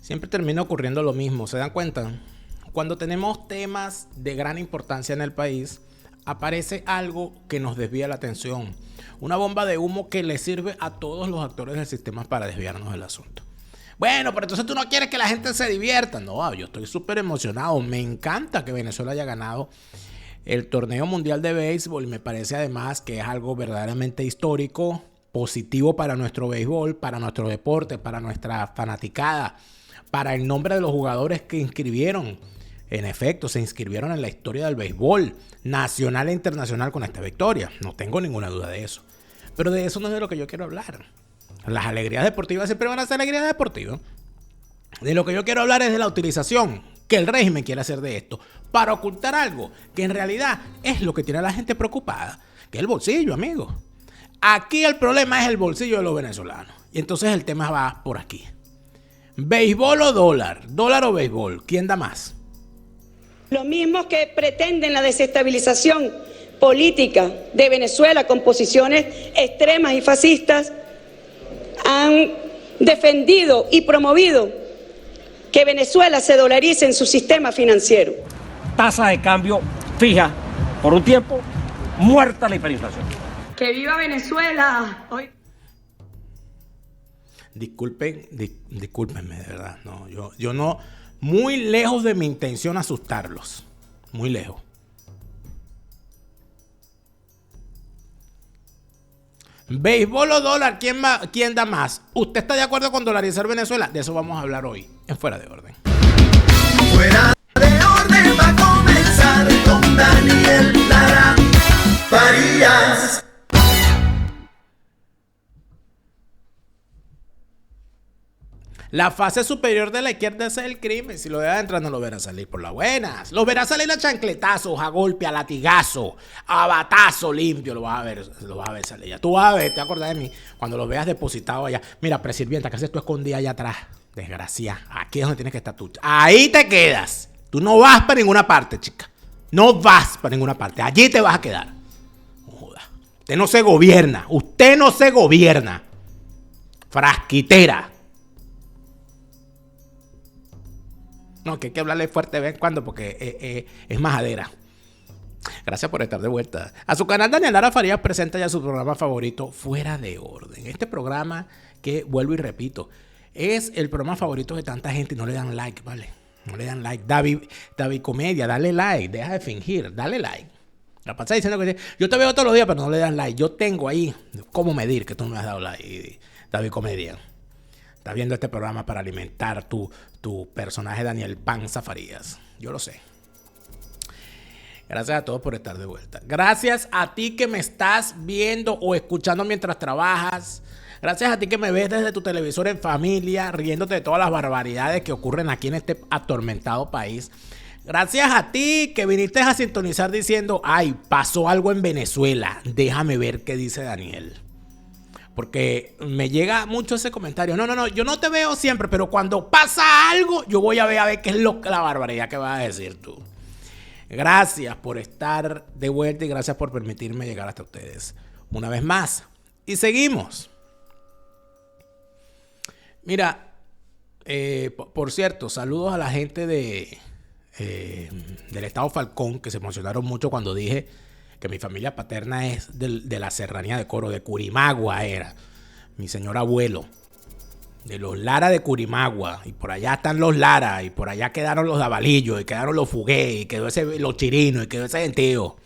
Siempre termina ocurriendo lo mismo, ¿se dan cuenta? Cuando tenemos temas de gran importancia en el país, aparece algo que nos desvía la atención. Una bomba de humo que le sirve a todos los actores del sistema para desviarnos del asunto. Bueno, pero entonces tú no quieres que la gente se divierta. No, yo estoy súper emocionado. Me encanta que Venezuela haya ganado el torneo mundial de béisbol y me parece además que es algo verdaderamente histórico, positivo para nuestro béisbol, para nuestro deporte, para nuestra fanaticada, para el nombre de los jugadores que inscribieron. En efecto, se inscribieron en la historia del béisbol nacional e internacional con esta victoria. No tengo ninguna duda de eso. Pero de eso no es de lo que yo quiero hablar. Las alegrías deportivas siempre van a ser alegrías deportivas. De lo que yo quiero hablar es de la utilización que el régimen quiere hacer de esto para ocultar algo que en realidad es lo que tiene a la gente preocupada, que es el bolsillo, amigo. Aquí el problema es el bolsillo de los venezolanos. Y entonces el tema va por aquí. ¿Béisbol o dólar? ¿Dólar o béisbol? ¿Quién da más? Los mismos que pretenden la desestabilización política de Venezuela con posiciones extremas y fascistas han defendido y promovido que Venezuela se dolarice en su sistema financiero. Tasa de cambio fija por un tiempo, muerta la hiperinflación. ¡Que viva Venezuela! Hoy... Discúlpenme de verdad. No, yo no, muy lejos de mi intención asustarlos. Muy lejos. ¿Béisbol o dólar? ¿Quién da más? ¿Usted está de acuerdo con dolarizar Venezuela? De eso vamos a hablar hoy en Fuera de Orden. Fuera de orden va a comenzar con Daniel Lara Farías. La fase superior de la izquierda es el crimen. Si lo deja entrar no lo verá salir por las buenas. Lo verá salir a chancletazos, a golpe, a latigazo, a batazo limpio. Lo vas a ver salir. Ya tú vas a ver, te acordás de mí. Cuando lo veas depositado allá. Mira, presirvienta, ¿qué haces tú escondida allá atrás? Desgracia. Aquí es donde tienes que estar tú. Ahí te quedas. Tú no vas para ninguna parte, chica. No vas para ninguna parte. Allí te vas a quedar. No joda. Usted no se gobierna. Usted no se gobierna. Frasquitera. No, que hay que hablarle fuerte de vez en cuando porque es majadera. Gracias por estar de vuelta. A su canal Daniel Lara Farías presenta ya su programa favorito, Fuera de Orden. Este programa que, vuelvo y repito, es el programa favorito de tanta gente y no le dan like, ¿vale? No le dan like. David Comedia, dale like, deja de fingir, dale like. La pasa diciendo que yo te veo todos los días pero no le das like. Yo tengo ahí cómo medir que tú no me has dado like, David Comedia. Estás viendo este programa para alimentar tu personaje Daniel Panza Farías. Yo lo sé. Gracias a todos por estar de vuelta. Gracias a ti que me estás viendo o escuchando mientras trabajas. Gracias a ti que me ves desde tu televisor en familia, riéndote de todas las barbaridades que ocurren aquí en este atormentado país. Gracias a ti que viniste a sintonizar diciendo, ay, pasó algo en Venezuela. Déjame ver qué dice Daniel. Porque me llega mucho ese comentario. No, yo no te veo siempre, pero cuando pasa algo, yo voy a ver qué es la barbaridad que vas a decir tú. Gracias por estar de vuelta y gracias por permitirme llegar hasta ustedes una vez más. Y seguimos. Mira, por cierto, saludos a la gente del Estado Falcón, que se emocionaron mucho cuando dije que mi familia paterna es de la serranía de Coro, de Curimagua era. Mi señor abuelo, de los Lara de Curimagua. Y por allá están los Lara, y por allá quedaron los Davalillos, y quedaron los Fugué, y quedó los Chirinos, y quedó ese gentío.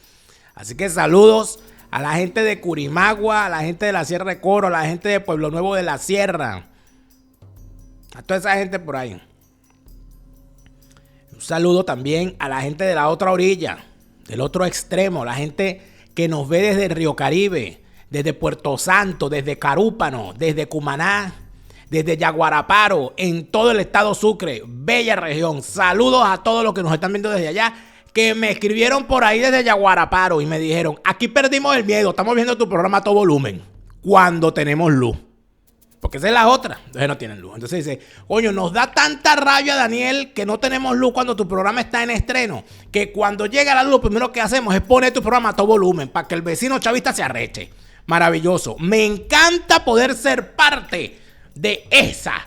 Así que saludos a la gente de Curimagua, a la gente de la Sierra de Coro, a la gente de Pueblo Nuevo de la Sierra. A toda esa gente por ahí. Un saludo también a la gente de la otra orilla, del otro extremo, la gente que nos ve desde Río Caribe, desde Puerto Santo, desde Carúpano, desde Cumaná, desde Yaguaraparo, en todo el estado Sucre, bella región. Saludos a todos los que nos están viendo desde allá, que me escribieron por ahí desde Yaguaraparo y me dijeron, aquí perdimos el miedo, estamos viendo tu programa a todo volumen, cuando tenemos luz. Porque esa es la otra. Entonces no tienen luz. Entonces dice, coño, nos da tanta rabia, Daniel, que no tenemos luz cuando tu programa está en estreno, que cuando llega la luz lo primero que hacemos es poner tu programa a todo volumen para que el vecino chavista se arreche. Maravilloso. Me encanta poder ser parte de esa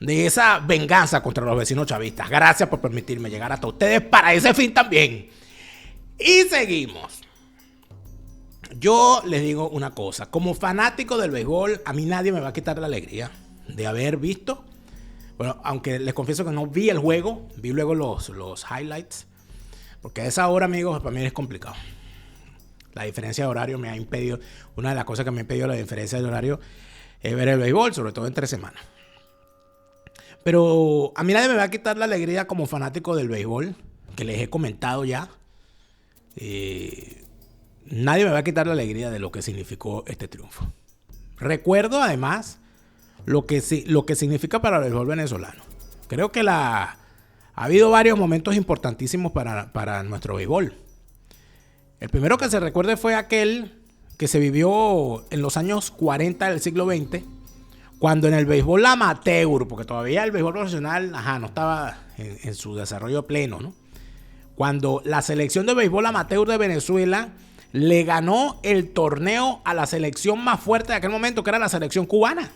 de esa venganza contra los vecinos chavistas. Gracias por permitirme llegar hasta ustedes para ese fin también. Y seguimos. Yo les digo una cosa, como fanático del béisbol, a mí nadie me va a quitar la alegría de haber visto. Bueno, aunque les confieso que no vi el juego, vi luego los highlights. Porque a esa hora, amigos, para mí es complicado. La diferencia de horario me ha impedido, una de las cosas que me ha impedido la diferencia de horario es ver el béisbol, sobre todo entre semanas. Pero a mí nadie me va a quitar la alegría como fanático del béisbol, que les he comentado ya. Nadie me va a quitar la alegría de lo que significó este triunfo. Recuerdo además lo que significa para el béisbol venezolano. Creo que ha habido varios momentos importantísimos para nuestro béisbol. El primero que se recuerde fue aquel que se vivió en los años 40 del siglo XX, cuando en el béisbol amateur, porque todavía el béisbol profesional no estaba en su desarrollo pleno, ¿no? Cuando la selección de béisbol amateur de Venezuela le ganó el torneo a la selección más fuerte de aquel momento, que era la selección cubana.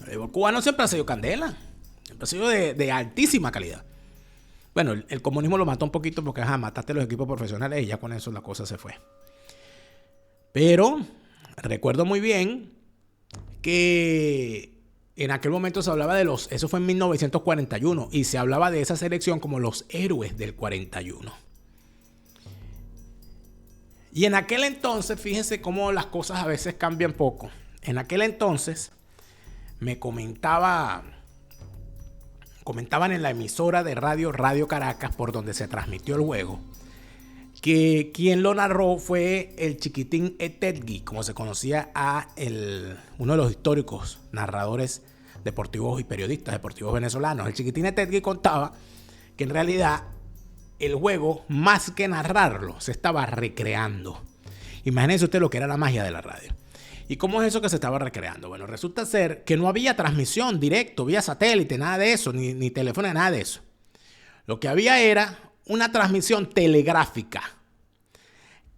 El béisbol cubano siempre ha sido candela, siempre ha sido de altísima calidad. Bueno, el comunismo lo mató un poquito porque mataste los equipos profesionales y ya con eso la cosa se fue. Pero recuerdo muy bien que en aquel momento se hablaba eso fue en 1941, y se hablaba de esa selección como los héroes del 41. Y en aquel entonces, fíjense cómo las cosas a veces cambian poco. En aquel entonces me comentaban en la emisora de Radio Caracas, por donde se transmitió el juego, que quien lo narró fue el Chiquitín Etetgui, como se conocía uno de los históricos narradores deportivos y periodistas deportivos venezolanos. El Chiquitín Etetgui contaba que en realidad el juego, más que narrarlo, se estaba recreando. Imagínense usted lo que era la magia de la radio. ¿Y cómo es eso que se estaba recreando? Bueno, resulta ser que no había transmisión directo, vía satélite, nada de eso, ni teléfono, nada de eso. Lo que había era una transmisión telegráfica.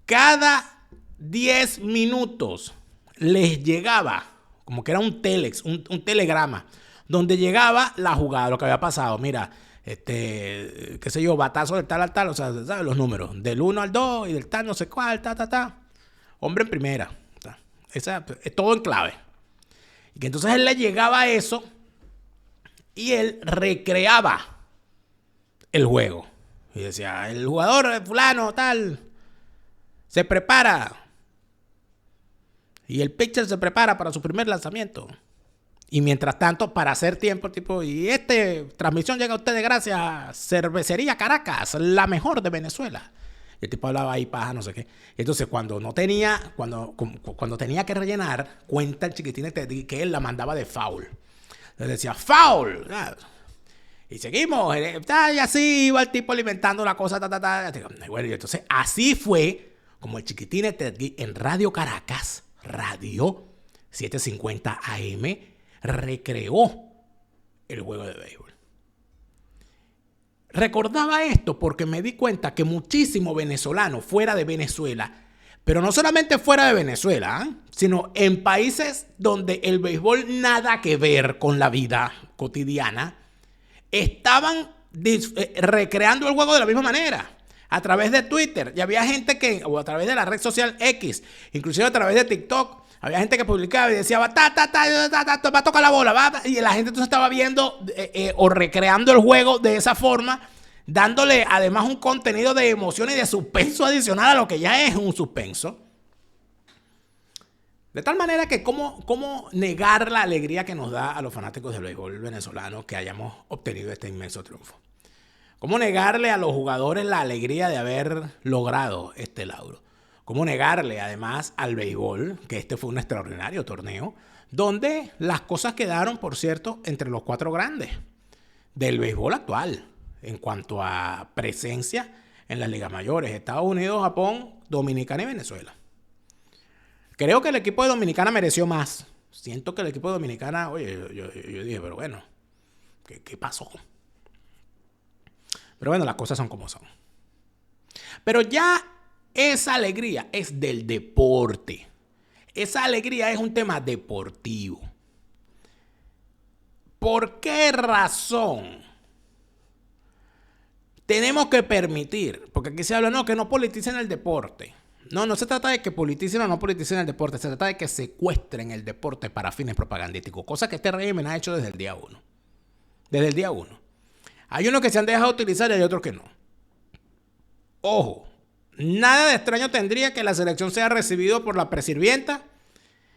Cada 10 minutos les llegaba, como que era un telex, un telegrama, donde llegaba la jugada, lo que había pasado. Mira, qué sé yo, batazo del tal al tal, o sea, ¿sabes? Los números, del 1 al 2 y del tal no sé cuál, hombre en primera. Es todo en clave. Y que entonces él le llegaba a eso y él recreaba el juego. Y decía, el jugador fulano tal se prepara. Y el pitcher se prepara para su primer lanzamiento. Y mientras tanto, para hacer tiempo, transmisión llega a ustedes gracias a Cervecería Caracas, la mejor de Venezuela. Y el tipo hablaba ahí paja, no sé qué. Entonces, cuando tenía que rellenar, cuenta el Chiquitín que él la mandaba de foul. Le decía, foul. Y seguimos. Y así iba el tipo alimentando la cosa. Bueno, y entonces, así fue como el Chiquitín en Radio Caracas, Radio 750 AM, recreó el juego de béisbol. Recordaba esto porque me di cuenta que muchísimos venezolanos fuera de Venezuela, pero no solamente fuera de Venezuela, sino en países donde el béisbol nada que ver con la vida cotidiana, estaban recreando el juego de la misma manera. A través de Twitter, y había gente o a través de la red social X, inclusive a través de TikTok, había gente que publicaba y decía, va a tocar la bola, y la gente entonces estaba viendo o recreando el juego de esa forma, dándole además un contenido de emoción y de suspenso adicional a lo que ya es un suspenso. De tal manera que cómo negar la alegría que nos da a los fanáticos del béisbol venezolano que hayamos obtenido este inmenso triunfo. ¿Cómo negarle a los jugadores la alegría de haber logrado este logro? ¿Cómo negarle además al béisbol que este fue un extraordinario torneo donde las cosas quedaron, por cierto, entre los 4 grandes del béisbol actual en cuanto a presencia en las ligas mayores? Estados Unidos, Japón, Dominicana y Venezuela. Creo que el equipo de Dominicana mereció más. Siento que el equipo de Dominicana, yo dije, pero bueno, ¿qué pasó? Pero bueno, las cosas son como son. Pero ya esa alegría es del deporte. Esa alegría es un tema deportivo. ¿por qué razón tenemos que permitir? Porque aquí se habla, no, que no politicen el deporte. No se trata de que politicen o no politicen el deporte, se trata de que secuestren el deporte para fines propagandísticos, cosa que este régimen ha hecho desde el día 1. Desde el día 1. Hay unos que se han dejado utilizar y hay otros que no. Ojo, nada de extraño tendría que la selección sea recibido por la presirvienta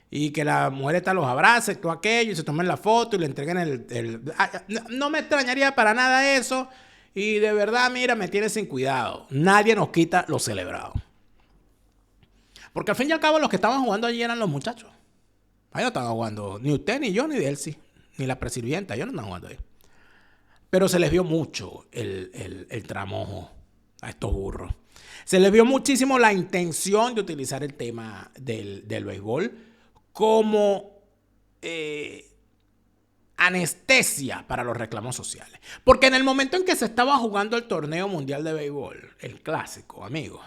y que la mujer esta los abrace, todo aquello, y se tomen la foto y le entreguen no me extrañaría para nada eso. Y de verdad, mira, me tiene sin cuidado. Nadie nos quita lo celebrado. Porque al fin y al cabo los que estaban jugando allí eran los muchachos. Ahí no estaban jugando ni usted, ni yo, ni Delcy, ni la presirvienta. Ellos no estaban jugando ahí. Pero se les vio mucho el tramojo a estos burros. Se les vio muchísimo la intención de utilizar el tema del béisbol como anestesia para los reclamos sociales. Porque en el momento en que se estaba jugando el torneo mundial de béisbol, el clásico, amigos,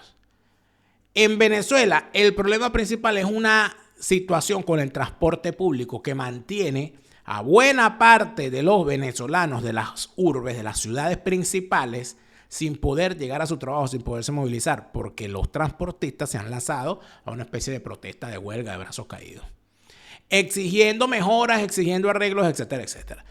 en Venezuela el problema principal es una situación con el transporte público que mantiene a buena parte de los venezolanos de las urbes, de las ciudades principales, sin poder llegar a su trabajo, sin poderse movilizar, porque los transportistas se han lanzado a una especie de protesta, de huelga, de brazos caídos, exigiendo mejoras, exigiendo arreglos, etcétera, etcétera.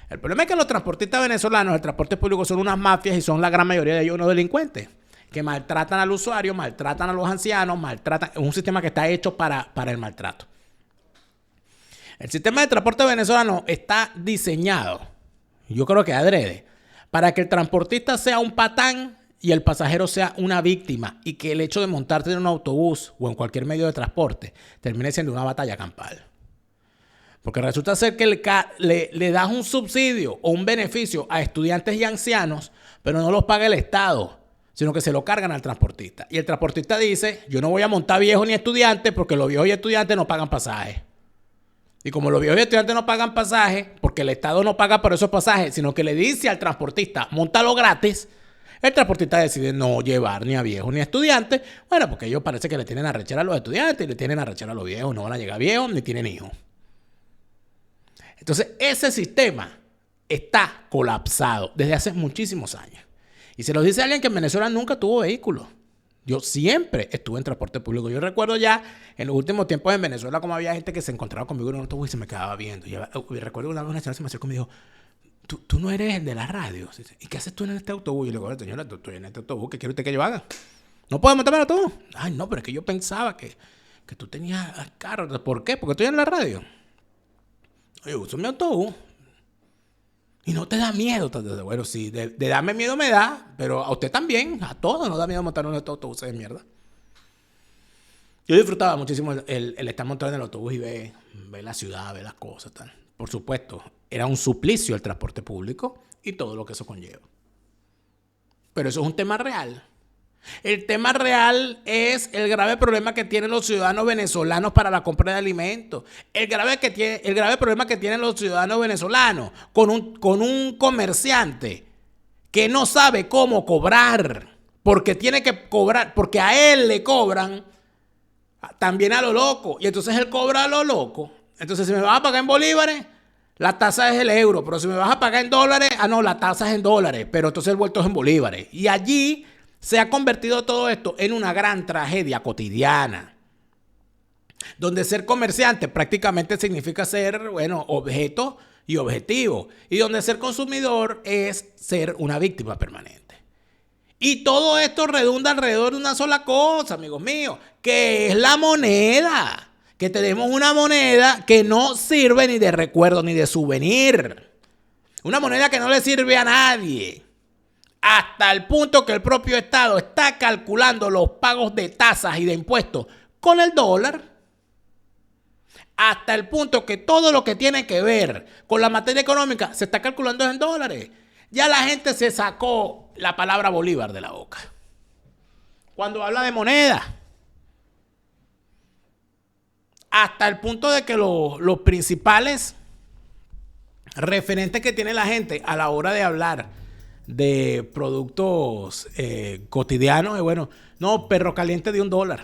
El problema es que los transportistas venezolanos, el transporte público, son unas mafias y son la gran mayoría de ellos unos delincuentes que maltratan al usuario, maltratan a los ancianos, es un sistema que está hecho para el maltrato. El sistema de transporte venezolano está diseñado, yo creo que adrede, para que el transportista sea un patán y el pasajero sea una víctima, y que el hecho de montarte en un autobús o en cualquier medio de transporte termine siendo una batalla campal. Porque resulta ser que le das un subsidio o un beneficio a estudiantes y ancianos, pero no los paga el Estado, sino que se lo cargan al transportista. Y el transportista dice, yo no voy a montar viejos ni estudiantes porque los viejos y estudiantes no pagan pasaje. Y como los viejos y estudiantes no pagan pasaje, porque el Estado no paga por esos pasajes, sino que le dice al transportista, móntalo gratis, el transportista decide no llevar ni a viejos ni a estudiantes. Bueno, porque ellos parece que le tienen arrechera a los estudiantes y le tienen arrechera a los viejos. No van a llegar viejos ni tienen hijos. Entonces, ese sistema está colapsado desde hace muchísimos años. Y se lo dice alguien que en Venezuela nunca tuvo vehículo. Yo siempre estuve en transporte público. Yo recuerdo ya en los últimos tiempos en Venezuela como había gente que se encontraba conmigo en un autobús y se me quedaba viendo. Y recuerdo una vez una señora se me acercó y me dijo, ¿Tú no eres el de la radio? ¿Y qué haces tú en este autobús? Y le digo, señora, estoy en este autobús. ¿Qué quiere usted que yo haga? ¿No puedo montarme en el autobús? Ay, no, pero es que yo pensaba que tú tenías carro. ¿Por qué? Porque estoy en la radio. Oye, uso mi autobús. Y no te da miedo. Bueno, sí, de darme miedo me da, pero a usted también, a todos nos da miedo montar en estos autobuses de mierda. Yo disfrutaba muchísimo el estar montado en el autobús y ver la ciudad, ver las cosas, tal. Por supuesto, era un suplicio el transporte público y todo lo que eso conlleva. Pero eso es un tema real. El tema real es el grave problema que tienen los ciudadanos venezolanos para la compra de alimentos. El grave problema que tienen los ciudadanos venezolanos con un comerciante que no sabe cómo cobrar, porque tiene que cobrar, porque a él le cobran también a lo loco. Y entonces él cobra a lo loco. Entonces, si me vas a pagar en bolívares, la tasa es el euro. Pero si me vas a pagar en dólares, la tasa es en dólares. Pero entonces el vuelto es en bolívares. Y allí se ha convertido todo esto en una gran tragedia cotidiana, donde ser comerciante prácticamente significa ser, objeto y objetivo, y donde ser consumidor es ser una víctima permanente. Y todo esto redunda alrededor de una sola cosa, amigos míos, que es la moneda. Que tenemos una moneda que no sirve ni de recuerdo ni de souvenir. Una moneda que no le sirve a nadie. Hasta el punto que el propio Estado está calculando los pagos de tasas y de impuestos con el dólar. Hasta el punto que todo lo que tiene que ver con la materia económica se está calculando en dólares. Ya la gente se sacó la palabra bolívar de la boca cuando habla de moneda. Hasta el punto de que los principales referentes que tiene la gente a la hora de hablar de productos cotidianos es perro caliente de $1.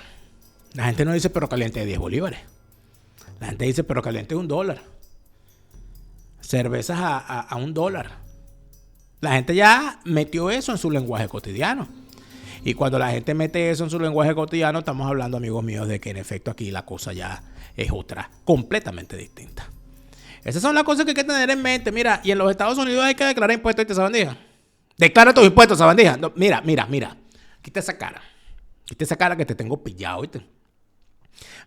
La gente no dice perro caliente de 10 bolívares. La gente dice perro caliente de $1. cervezas a $1. La gente ya metió eso en su lenguaje cotidiano. Y cuando la gente mete eso en su lenguaje cotidiano, estamos hablando, amigos míos, de que en efecto aquí la cosa ya es otra, completamente distinta. Esas son las cosas que hay que tener en mente. Mira, y en los Estados Unidos hay que declarar impuestos, ¿viste, sabandija? Declara tus impuestos, sabandija. No, mira. Quita esa cara. Quita esa cara que te tengo pillado, ¿viste?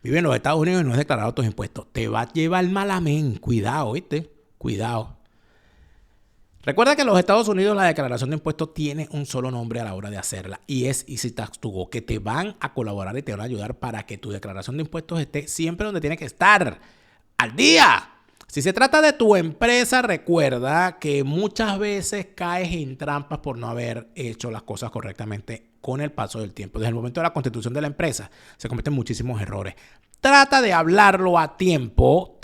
Vive en los Estados Unidos y no has declarado tus impuestos. Te va a llevar mal amén. Cuidado, ¿viste? Cuidado. Recuerda que en los Estados Unidos la declaración de impuestos tiene un solo nombre a la hora de hacerla y es Easy Tax To Go, que te van a colaborar y te van a ayudar para que tu declaración de impuestos esté siempre donde tiene que estar, al día. Si se trata de tu empresa, recuerda que muchas veces caes en trampas por no haber hecho las cosas correctamente con el paso del tiempo. Desde el momento de la constitución de la empresa se cometen muchísimos errores. Trata de hablarlo a tiempo,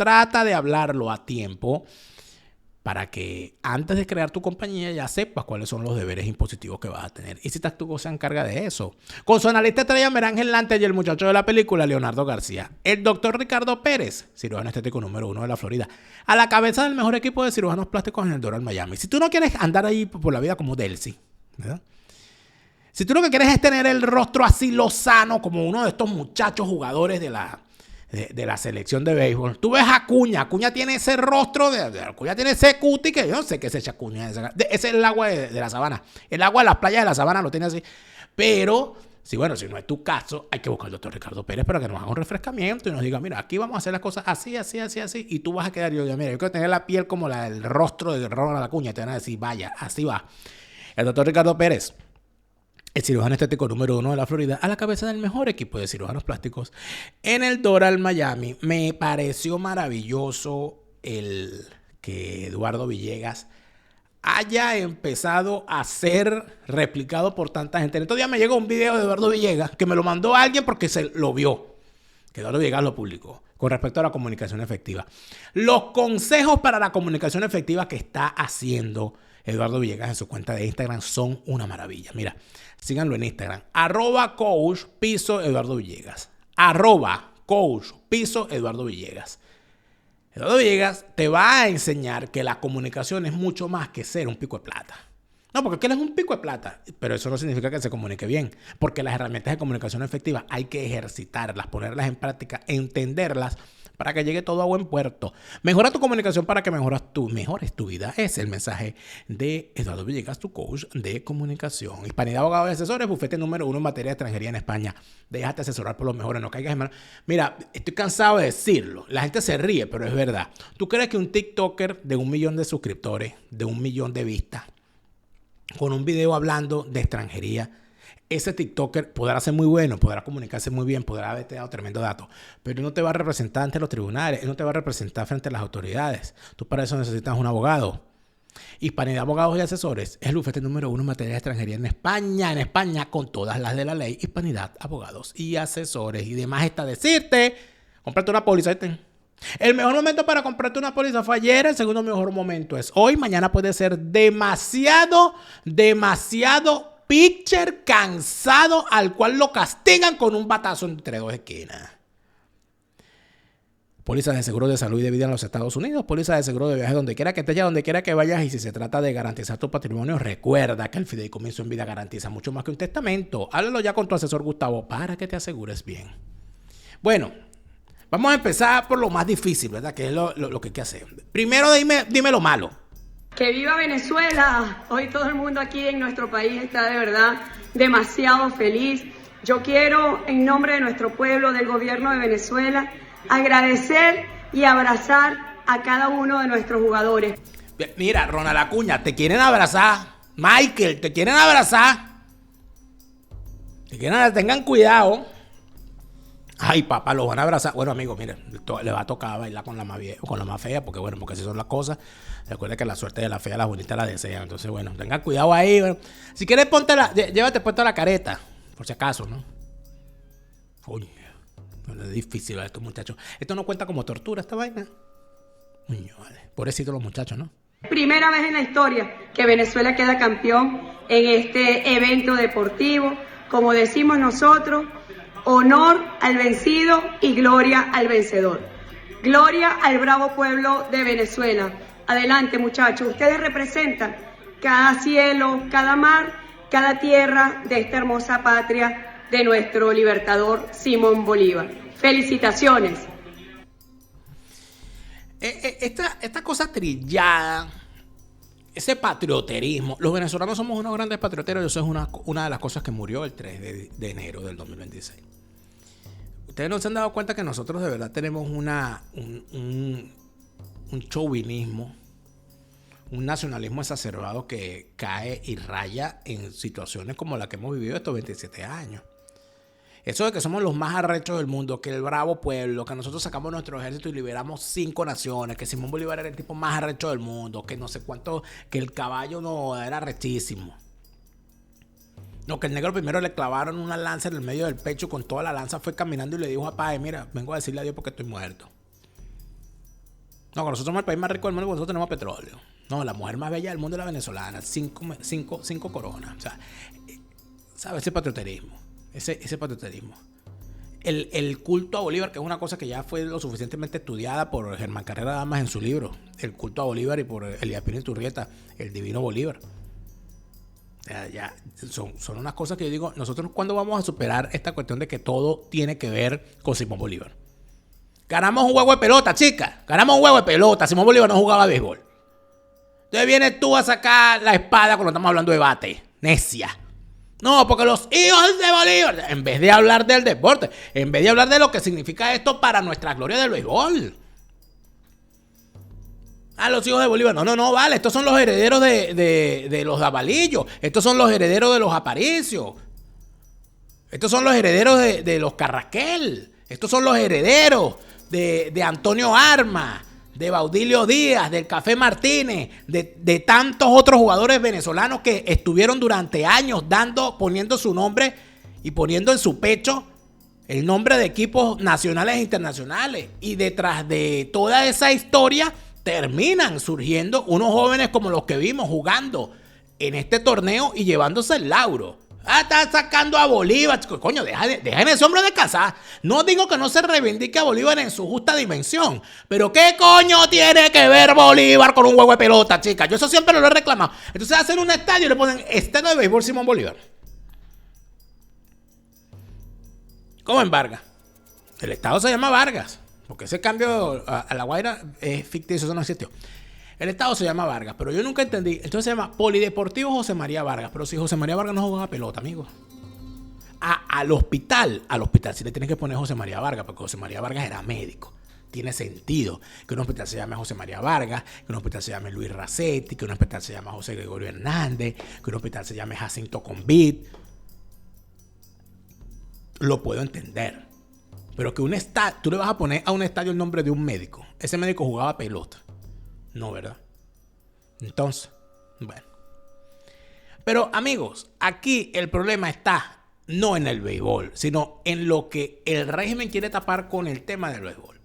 para que antes de crear tu compañía ya sepas cuáles son los deberes impositivos que vas a tener. Y si Tax To Go se encarga de eso. Con su analista estrella Merángel Lante y el muchacho de la película Leonardo García. El doctor Ricardo Pérez, cirujano estético número 1 de la Florida, a la cabeza del mejor equipo de cirujanos plásticos en el Doral Miami. Si tú no quieres andar ahí por la vida como Delcy, ¿verdad? Si tú lo que quieres es tener el rostro así lozano como uno de estos muchachos jugadores de la selección de béisbol. Tú ves a Acuña. Acuña tiene ese rostro, Acuña tiene ese cuti que yo no sé qué se echa Acuña. Ese es el agua de la sabana. El agua de las playas de la sabana lo tiene así. Pero, si no es tu caso, hay que buscar al doctor Ricardo Pérez para que nos haga un refrescamiento y nos diga, mira, aquí vamos a hacer las cosas así. Y tú vas a quedar, mira, yo quiero tener la piel como el rostro de Ronald Acuña. Te van a decir, vaya, así va. El doctor Ricardo Pérez, el cirujano estético número 1 de la Florida, a la cabeza del mejor equipo de cirujanos plásticos en el Doral Miami. Me pareció maravilloso el que Eduardo Villegas haya empezado a ser replicado por tanta gente. En estos días me llegó un video de Eduardo Villegas que me lo mandó alguien porque se lo vio, que Eduardo Villegas lo publicó, con respecto a la comunicación efectiva. Los consejos para la comunicación efectiva que está haciendo Eduardo Villegas en su cuenta de Instagram son una maravilla. Mira, síganlo en Instagram. @coach_Eduardo Villegas. @coach_Eduardo Villegas. Eduardo Villegas te va a enseñar que la comunicación es mucho más que ser un pico de plata. No, porque él es un pico de plata, pero eso no significa que se comunique bien, porque las herramientas de comunicación efectiva hay que ejercitarlas, ponerlas en práctica, entenderlas para que llegue todo a buen puerto. Mejora tu comunicación para que mejores tu vida. Es el mensaje de Eduardo Villegas, tu coach de comunicación. Hispanidad, Abogados y Asesores, bufete número 1 en materia de extranjería en España. Déjate asesorar por los mejores, no caigas en mal. Mira, estoy cansado de decirlo. La gente se ríe, pero es verdad. ¿Tú crees que un TikToker de 1 millón de suscriptores, de 1 millón de vistas, con un video hablando de extranjería, ese TikToker podrá ser muy bueno, podrá comunicarse muy bien, podrá haberte dado tremendo dato, pero él no te va a representar ante los tribunales, él no te va a representar frente a las autoridades? Tú para eso necesitas un abogado. Hispanidad, Abogados y Asesores es el bufete número 1 en materia de extranjería en España, con todas las de la ley. Hispanidad, Abogados y Asesores. Y demás está decirte, cómprate una póliza. El mejor momento para comprarte una póliza fue ayer, el segundo mejor momento es hoy. Mañana puede ser demasiado pitcher cansado al cual lo castigan con un batazo entre dos esquinas. Póliza de seguro de salud y de vida en los Estados Unidos, póliza de seguro de viaje donde quiera que estés, donde quiera que vayas. Y si se trata de garantizar tu patrimonio, recuerda que el fideicomiso en vida garantiza mucho más que un testamento. Háblalo ya con tu asesor Gustavo para que te asegures bien. Bueno, vamos a empezar por lo más difícil, ¿verdad? Que es lo que hay que hacer. Primero dime lo malo. ¡Que viva Venezuela! Hoy todo el mundo aquí en nuestro país está de verdad demasiado feliz. Yo quiero, en nombre de nuestro pueblo, del gobierno de Venezuela, agradecer y abrazar a cada uno de nuestros jugadores. Mira, Ronald Acuña, te quieren abrazar. Michael, te quieren abrazar. Tengan cuidado. Ay, papá, los van a abrazar. Bueno, amigos, miren, le va a tocar bailar con la más vieja o con la más fea, porque así son las cosas. Recuerda que la suerte de la fea, la bonita la desean. Entonces, bueno, tengan cuidado ahí. Bueno. Si quieres, llévate puesta la careta, por si acaso, ¿no? Coño, es difícil a estos muchachos. Esto no cuenta como tortura, esta vaina. Coño, vale. Pobrecitos los muchachos, ¿no? Primera vez en la historia que Venezuela queda campeón en este evento deportivo. Como decimos nosotros, honor al vencido y gloria al vencedor. Gloria al bravo pueblo de Venezuela. Adelante, muchachos. Ustedes representan cada cielo, cada mar, cada tierra de esta hermosa patria de nuestro libertador Simón Bolívar. Felicitaciones. Esta cosa trillada, ese patrioterismo, los venezolanos somos unos grandes patrioteros y eso es una de las cosas que murió el 3 de enero del 2026. Ustedes no se han dado cuenta que nosotros de verdad tenemos un chauvinismo, un nacionalismo exacerbado que cae y raya en situaciones como la que hemos vivido estos 27 años. Eso de que somos los más arrechos del mundo, que el bravo pueblo, que nosotros sacamos nuestro ejército y liberamos 5 naciones, que Simón Bolívar era el tipo más arrecho del mundo, que no sé cuánto, que el caballo no era arrechísimo. No, que el negro primero le clavaron una lanza en el medio del pecho y con toda la lanza fue caminando y le dijo a Páez, mira, vengo a decirle adiós porque estoy muerto. No, que nosotros somos el país más rico del mundo porque nosotros tenemos petróleo. No, la mujer más bella del mundo es la venezolana, 5 coronas. O sea, ¿sabes? Ese patrioterismo. Ese patrioterismo. El culto a Bolívar, que es una cosa que ya fue lo suficientemente estudiada por Germán Carrera Damas en su libro, El culto a Bolívar, y por Elías Pino Iturrieta, El divino Bolívar. O sea, ya son unas cosas que yo digo, nosotros cuándo vamos a superar esta cuestión de que todo tiene que ver con Simón Bolívar. Ganamos un juego de pelota, chica. Ganamos un juego de pelota. Simón Bolívar no jugaba béisbol. Entonces vienes tú a sacar la espada cuando estamos hablando de bate. Necia. No, porque los hijos de Bolívar, en vez de hablar del deporte, en vez de hablar de lo que significa esto para nuestra gloria del béisbol. Ah, los hijos de Bolívar. No, vale. Estos son los herederos de los Davalillos. Estos son los herederos de los Aparicio. Estos son los herederos de los Carraquel. Estos son los herederos de Antonio Armas, de Baudilio Díaz, del Café Martínez, de tantos otros jugadores venezolanos que estuvieron durante años poniendo su nombre y poniendo en su pecho el nombre de equipos nacionales e internacionales. Y detrás de toda esa historia terminan surgiendo unos jóvenes como los que vimos jugando en este torneo y llevándose el lauro. Ah, está sacando a Bolívar. Coño, dejen ese hombre de casa. No digo que no se reivindique a Bolívar en su justa dimensión. Pero ¿qué coño tiene que ver Bolívar con un juego de pelota, chicas? Yo eso siempre lo he reclamado. Entonces hacen un estadio y le ponen estadio de béisbol Simón Bolívar. ¿Cómo en Vargas? El estado se llama Vargas. Porque ese cambio a La Guaira es ficticio, eso no existió. El estado se llama Vargas, pero yo nunca entendí. Entonces se llama Polideportivo José María Vargas. Pero si José María Vargas no jugaba pelota, amigo. Al hospital sí le tienes que poner José María Vargas, porque José María Vargas era médico. Tiene sentido que un hospital se llame José María Vargas, que un hospital se llame Luis Racetti, que un hospital se llame José Gregorio Hernández, que un hospital se llame Jacinto Convit. Lo puedo entender. Pero que tú le vas a poner a un estadio el nombre de un médico. Ese médico jugaba pelota. No, ¿verdad? Entonces, bueno. Pero amigos, aquí el problema está no en el béisbol, sino en lo que el régimen quiere tapar con el tema del béisbol.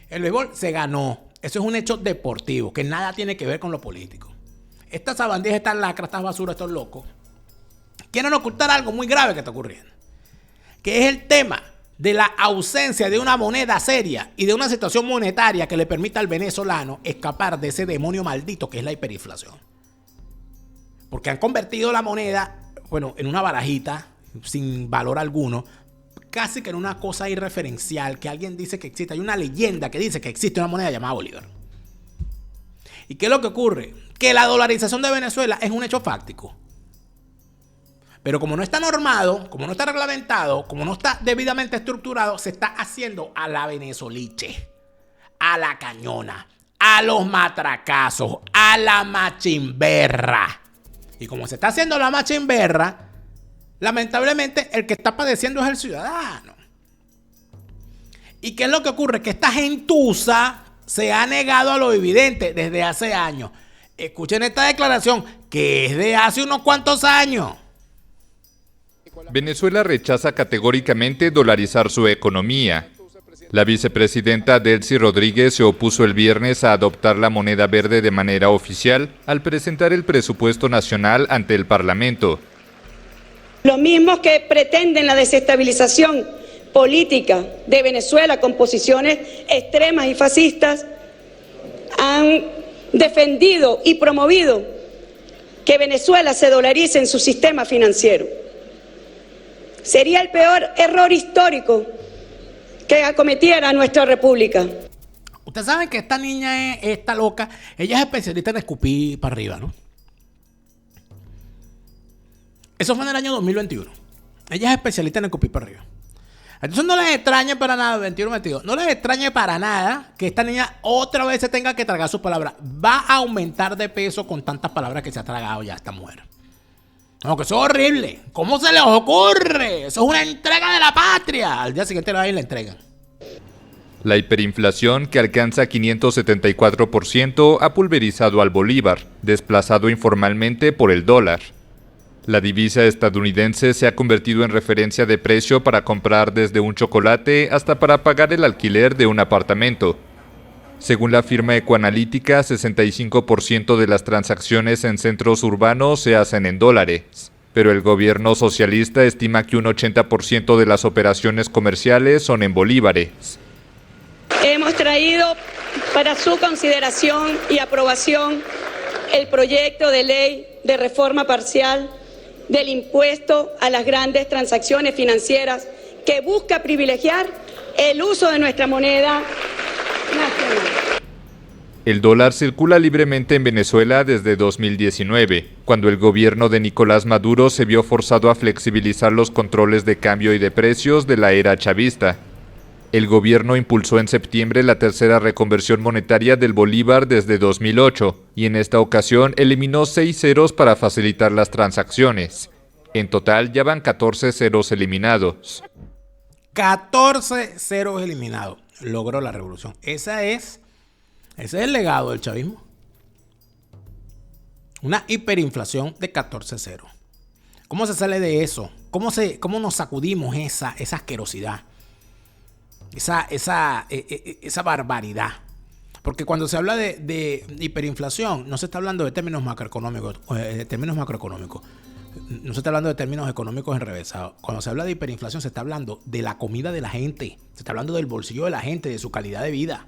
El béisbol se ganó. Eso es un hecho deportivo, que nada tiene que ver con lo político. Estas sabandijas, estas lacras, estas basuras, estos locos, quieren ocultar algo muy grave que está ocurriendo. Que es el tema de la ausencia de una moneda seria y de una situación monetaria que le permita al venezolano escapar de ese demonio maldito que es la hiperinflación. Porque han convertido la moneda, en una barajita sin valor alguno, casi que en una cosa irreferencial que alguien dice que existe. Hay una leyenda que dice que existe una moneda llamada Bolívar. ¿Y qué es lo que ocurre? Que la dolarización de Venezuela es un hecho fáctico. Pero como no está normado, como no está reglamentado, como no está debidamente estructurado, se está haciendo a la venezoliche, a la cañona, a los matracazos, a la machimberra. Y como se está haciendo la machimberra, lamentablemente el que está padeciendo es el ciudadano. ¿Y qué es lo que ocurre? Que esta gentuza se ha negado a lo evidente desde hace años. Escuchen esta declaración, que es de hace unos cuantos años. Venezuela rechaza categóricamente dolarizar su economía. La vicepresidenta Delcy Rodríguez se opuso el viernes a adoptar la moneda verde de manera oficial al presentar el presupuesto nacional ante el Parlamento. Los mismos que pretenden la desestabilización política de Venezuela con posiciones extremas y fascistas han defendido y promovido que Venezuela se dolarice en su sistema financiero. Sería el peor error histórico que acometiera nuestra república. Ustedes saben que esta niña, esta loca, ella es especialista en escupir para arriba, ¿no? Eso fue en el año 2021. Ella es especialista en escupir para arriba. Entonces no les extrañe para nada, 21-22, no les extrañe para nada que esta niña otra vez se tenga que tragar sus palabras. Va a aumentar de peso con tantas palabras que se ha tragado ya esta mujer. No, que eso es horrible. ¿Cómo se les ocurre? Eso es una entrega de la patria. Al día siguiente la entregan. La hiperinflación, que alcanza 574%, ha pulverizado al bolívar, desplazado informalmente por el dólar. La divisa estadounidense se ha convertido en referencia de precio para comprar desde un chocolate hasta para pagar el alquiler de un apartamento. Según la firma ecoanalítica, 65% de las transacciones en centros urbanos se hacen en dólares, pero el gobierno socialista estima que un 80% de las operaciones comerciales son en bolívares. Hemos traído para su consideración y aprobación el proyecto de ley de reforma parcial del impuesto a las grandes transacciones financieras que busca privilegiar el uso de nuestra moneda nacional. El dólar circula libremente en Venezuela desde 2019, cuando el gobierno de Nicolás Maduro se vio forzado a flexibilizar los controles de cambio y de precios de la era chavista. El gobierno impulsó en septiembre la tercera reconversión monetaria del bolívar desde 2008 y en esta ocasión eliminó 6 ceros para facilitar las transacciones. En total ya van 14 ceros eliminados. 14 ceros eliminados. Logró la revolución. Ese es el legado del chavismo. Una hiperinflación de 14 ceros. ¿Cómo se sale de eso? ¿Cómo nos sacudimos esa asquerosidad? Esa barbaridad. Porque cuando se habla de hiperinflación, no se está hablando de términos macroeconómicos. No se está hablando de términos económicos enrevesados. Cuando se habla de hiperinflación, se está hablando de la comida de la gente. Se está hablando del bolsillo de la gente, de su calidad de vida,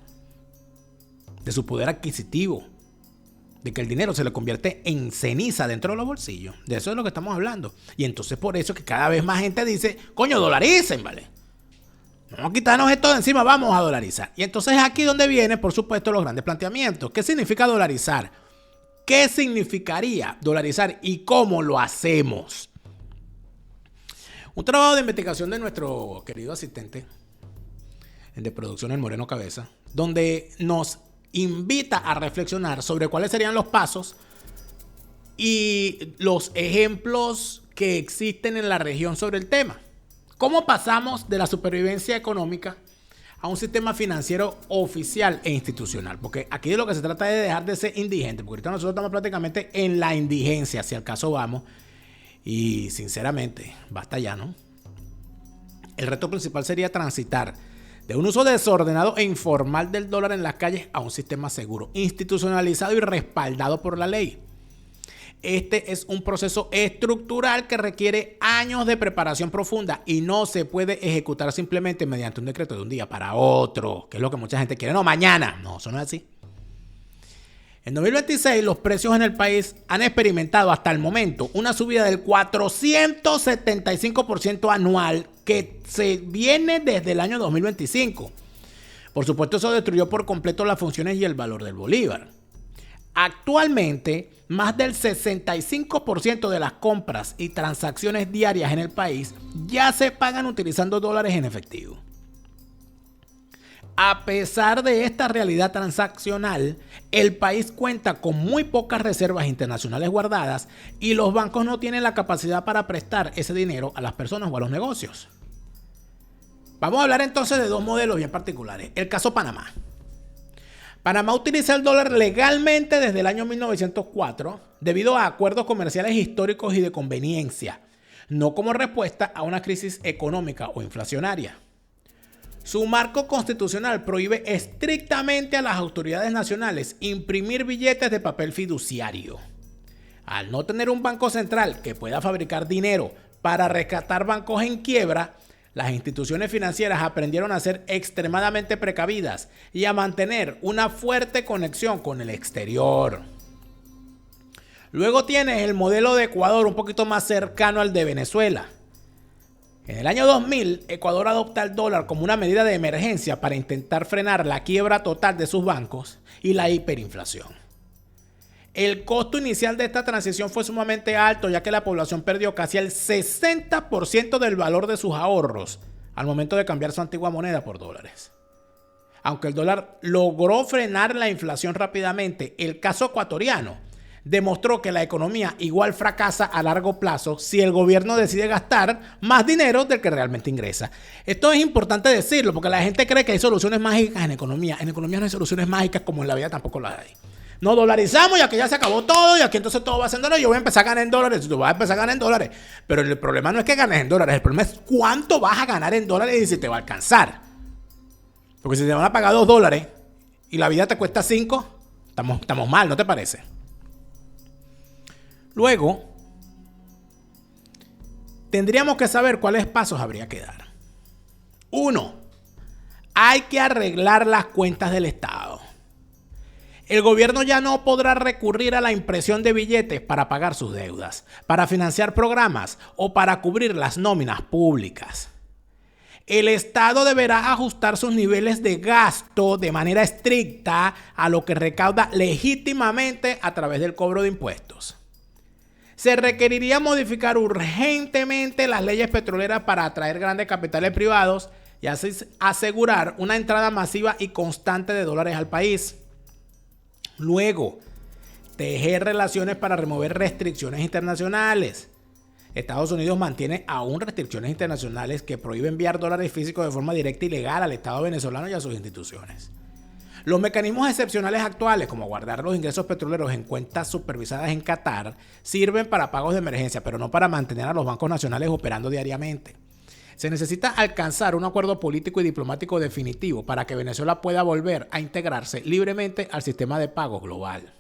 de su poder adquisitivo, de que el dinero se le convierte en ceniza dentro de los bolsillos. De eso es lo que estamos hablando. Y entonces por eso que cada vez más gente dice, coño, dolaricen, ¿vale? Vamos a quitarnos esto de encima, vamos a dolarizar. Y entonces es aquí donde vienen, por supuesto, los grandes planteamientos. ¿Qué significa dolarizar? ¿Qué significaría dolarizar y cómo lo hacemos? Un trabajo de investigación de nuestro querido asistente de producción, el Moreno Cabeza, donde nos invita a reflexionar sobre cuáles serían los pasos y los ejemplos que existen en la región sobre el tema. ¿Cómo pasamos de la supervivencia económica a un sistema financiero oficial e institucional? Porque aquí de lo que se trata es de dejar de ser indigente, porque ahorita nosotros estamos prácticamente en la indigencia, si al caso vamos, y sinceramente, basta ya, ¿no? El reto principal sería transitar de un uso desordenado e informal del dólar en las calles a un sistema seguro, institucionalizado y respaldado por la ley. Este es un proceso estructural que requiere años de preparación profunda y no se puede ejecutar simplemente mediante un decreto de un día para otro, que es lo que mucha gente quiere. No, mañana. No, eso no es así. En 2026, los precios en el país han experimentado hasta el momento una subida del 475% anual que se viene desde el año 2025. Por supuesto, eso destruyó por completo las funciones y el valor del bolívar. Actualmente, más del 65% de las compras y transacciones diarias en el país ya se pagan utilizando dólares en efectivo. A pesar de esta realidad transaccional, el país cuenta con muy pocas reservas internacionales guardadas y los bancos no tienen la capacidad para prestar ese dinero a las personas o a los negocios. Vamos a hablar entonces de dos modelos bien particulares. El caso Panamá. Panamá utiliza el dólar legalmente desde el año 1904 debido a acuerdos comerciales históricos y de conveniencia, no como respuesta a una crisis económica o inflacionaria. Su marco constitucional prohíbe estrictamente a las autoridades nacionales imprimir billetes de papel fiduciario. Al no tener un banco central que pueda fabricar dinero para rescatar bancos en quiebra, las instituciones financieras aprendieron a ser extremadamente precavidas y a mantener una fuerte conexión con el exterior. Luego tienes el modelo de Ecuador un poquito más cercano al de Venezuela. En el año 2000, Ecuador adopta el dólar como una medida de emergencia para intentar frenar la quiebra total de sus bancos y la hiperinflación. El costo inicial de esta transición fue sumamente alto, ya que la población perdió casi el 60% del valor de sus ahorros al momento de cambiar su antigua moneda por dólares. Aunque el dólar logró frenar la inflación rápidamente, el caso ecuatoriano demostró que la economía igual fracasa a largo plazo si el gobierno decide gastar más dinero del que realmente ingresa. Esto es importante decirlo porque la gente cree que hay soluciones mágicas en economía. En economía no hay soluciones mágicas, como en la vida tampoco las hay. No dolarizamos y aquí ya se acabó todo y aquí entonces todo va a ser en dólares. Yo voy a empezar a ganar en dólares. Tú vas a empezar a ganar en dólares. Pero el problema no es que ganes en dólares. El problema es cuánto vas a ganar en dólares y si te va a alcanzar. Porque si te van a pagar $2 y la vida te cuesta 5, estamos mal, ¿no te parece? Luego, tendríamos que saber cuáles pasos habría que dar. 1. Hay que arreglar las cuentas del Estado. El gobierno ya no podrá recurrir a la impresión de billetes para pagar sus deudas, para financiar programas o para cubrir las nóminas públicas. El Estado deberá ajustar sus niveles de gasto de manera estricta a lo que recauda legítimamente a través del cobro de impuestos. Se requeriría modificar urgentemente las leyes petroleras para atraer grandes capitales privados y así asegurar una entrada masiva y constante de dólares al país. Luego, tejer relaciones para remover restricciones internacionales. Estados Unidos mantiene aún restricciones internacionales que prohíben enviar dólares físicos de forma directa y legal al Estado venezolano y a sus instituciones. Los mecanismos excepcionales actuales, como guardar los ingresos petroleros en cuentas supervisadas en Qatar, sirven para pagos de emergencia, pero no para mantener a los bancos nacionales operando diariamente. Se necesita alcanzar un acuerdo político y diplomático definitivo para que Venezuela pueda volver a integrarse libremente al sistema de pagos global.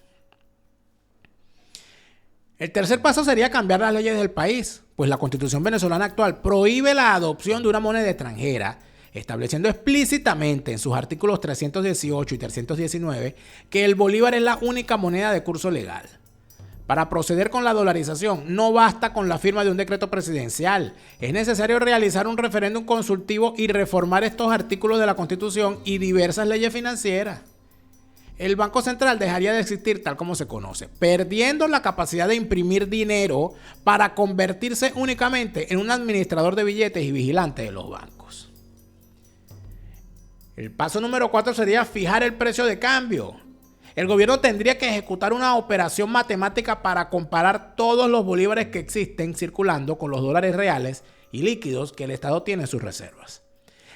El tercer paso sería cambiar las leyes del país, pues la Constitución venezolana actual prohíbe la adopción de una moneda extranjera, estableciendo explícitamente en sus artículos 318 y 319 que el bolívar es la única moneda de curso legal. Para proceder con la dolarización no basta con la firma de un decreto presidencial, es necesario realizar un referéndum consultivo y reformar estos artículos de la Constitución y diversas leyes financieras. El Banco Central dejaría de existir tal como se conoce, perdiendo la capacidad de imprimir dinero para convertirse únicamente en un administrador de billetes y vigilante de los bancos. El paso número 4 sería fijar el precio de cambio. El gobierno tendría que ejecutar una operación matemática para comparar todos los bolívares que existen circulando con los dólares reales y líquidos que el Estado tiene en sus reservas.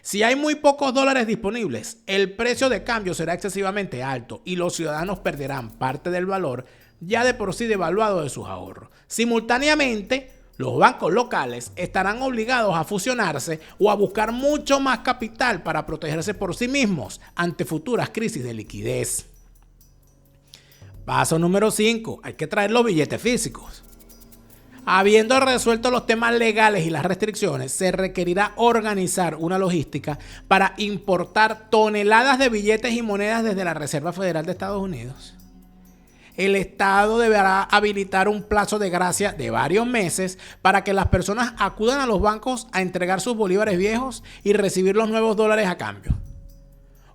Si hay muy pocos dólares disponibles, el precio de cambio será excesivamente alto y los ciudadanos perderán parte del valor ya de por sí devaluado de sus ahorros. Simultáneamente, los bancos locales estarán obligados a fusionarse o a buscar mucho más capital para protegerse por sí mismos ante futuras crisis de liquidez. Paso número 5. Hay que traer los billetes físicos. Habiendo resuelto los temas legales y las restricciones, se requerirá organizar una logística para importar toneladas de billetes y monedas desde la Reserva Federal de Estados Unidos. El Estado deberá habilitar un plazo de gracia de varios meses para que las personas acudan a los bancos a entregar sus bolívares viejos y recibir los nuevos dólares a cambio.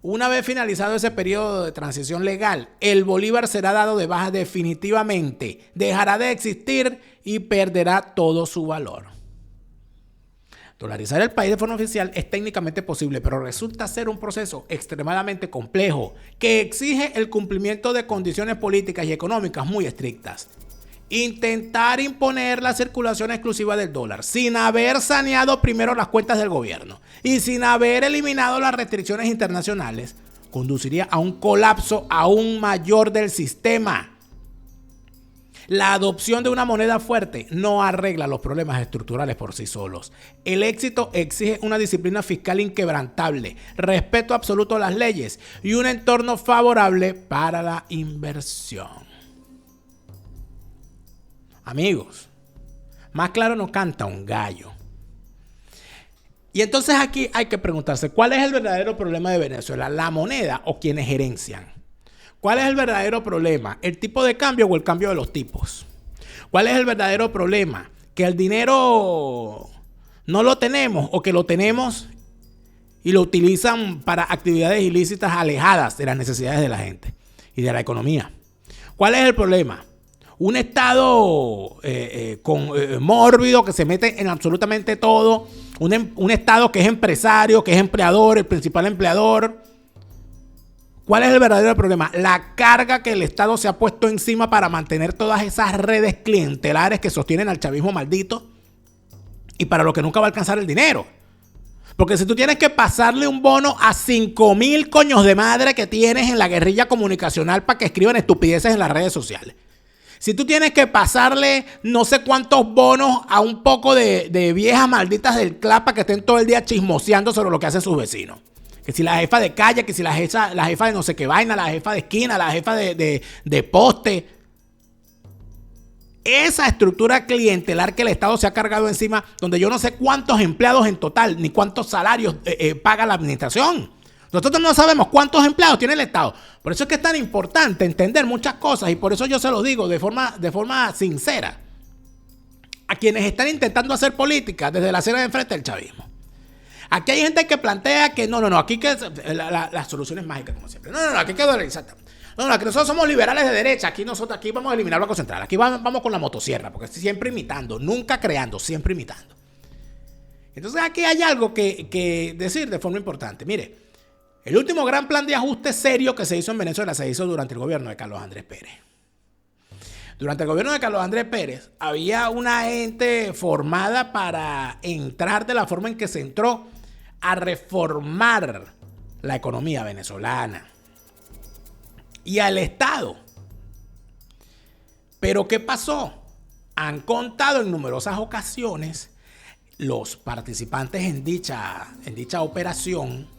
Una vez finalizado ese periodo de transición legal, el bolívar será dado de baja definitivamente, dejará de existir y perderá todo su valor. Dolarizar el país de forma oficial es técnicamente posible, pero resulta ser un proceso extremadamente complejo que exige el cumplimiento de condiciones políticas y económicas muy estrictas. Intentar imponer la circulación exclusiva del dólar sin haber saneado primero las cuentas del gobierno y sin haber eliminado las restricciones internacionales conduciría a un colapso aún mayor del sistema. La adopción de una moneda fuerte no arregla los problemas estructurales por sí solos. El éxito exige una disciplina fiscal inquebrantable, respeto absoluto a las leyes y un entorno favorable para la inversión. Amigos, más claro no canta un gallo. Y entonces aquí hay que preguntarse, ¿cuál es el verdadero problema de Venezuela? ¿La moneda o quienes gerencian? ¿Cuál es el verdadero problema? ¿El tipo de cambio o el cambio de los tipos? ¿Cuál es el verdadero problema? ¿Que el dinero no lo tenemos o que lo tenemos y lo utilizan para actividades ilícitas alejadas de las necesidades de la gente y de la economía? ¿Cuál es el problema? Un Estado mórbido que se mete en absolutamente todo, un Estado que es empresario, que es empleador, el principal empleador. ¿Cuál es el verdadero problema? La carga que el Estado se ha puesto encima para mantener todas esas redes clientelares que sostienen al chavismo maldito y para lo que nunca va a alcanzar el dinero. Porque si tú tienes que pasarle un bono a 5,000 coños de madre que tienes en la guerrilla comunicacional para que escriban estupideces en las redes sociales. Si tú tienes que pasarle no sé cuántos bonos a un poco de viejas malditas del CLAP para que estén todo el día chismoseando sobre lo que hacen sus vecinos. Que si la jefa de calle, que si la jefa de no sé qué vaina, la jefa de esquina, la jefa de poste. Esa estructura clientelar que el Estado se ha cargado encima, donde yo no sé cuántos empleados en total, ni cuántos salarios paga la administración. Nosotros no sabemos cuántos empleados tiene el Estado. Por eso es que es tan importante entender muchas cosas y por eso yo se lo digo de forma sincera a quienes están intentando hacer política desde la acera de enfrente del chavismo. Aquí hay gente que plantea que no, aquí que las soluciones mágicas como siempre. No, aquí que aquí nosotros somos liberales de derecha, aquí vamos a eliminar el Banco Central, aquí vamos con la motosierra, porque siempre imitando, nunca creando, siempre imitando. Entonces aquí hay algo que decir de forma importante. Mire, el último gran plan de ajuste serio que se hizo en Venezuela se hizo durante el gobierno de Carlos Andrés Pérez. Durante el gobierno de Carlos Andrés Pérez había una ente formada para entrar de la forma en que se entró a reformar la economía venezolana y al Estado. Pero ¿qué pasó? Han contado en numerosas ocasiones los participantes en dicha operación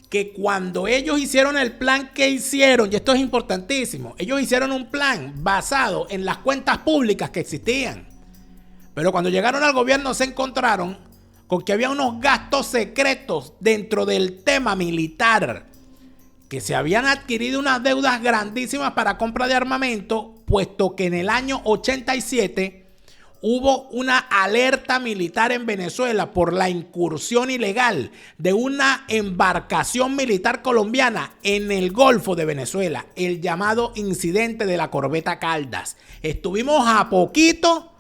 que cuando ellos hicieron el plan que hicieron, y esto es importantísimo, ellos hicieron un plan basado en las cuentas públicas que existían. Pero cuando llegaron al gobierno se encontraron con que había unos gastos secretos dentro del tema militar, que se habían adquirido unas deudas grandísimas para compra de armamento, puesto que en el año 87 hubo una alerta militar en Venezuela por la incursión ilegal de una embarcación militar colombiana en el Golfo de Venezuela, el llamado incidente de la corbeta Caldas. Estuvimos a poquito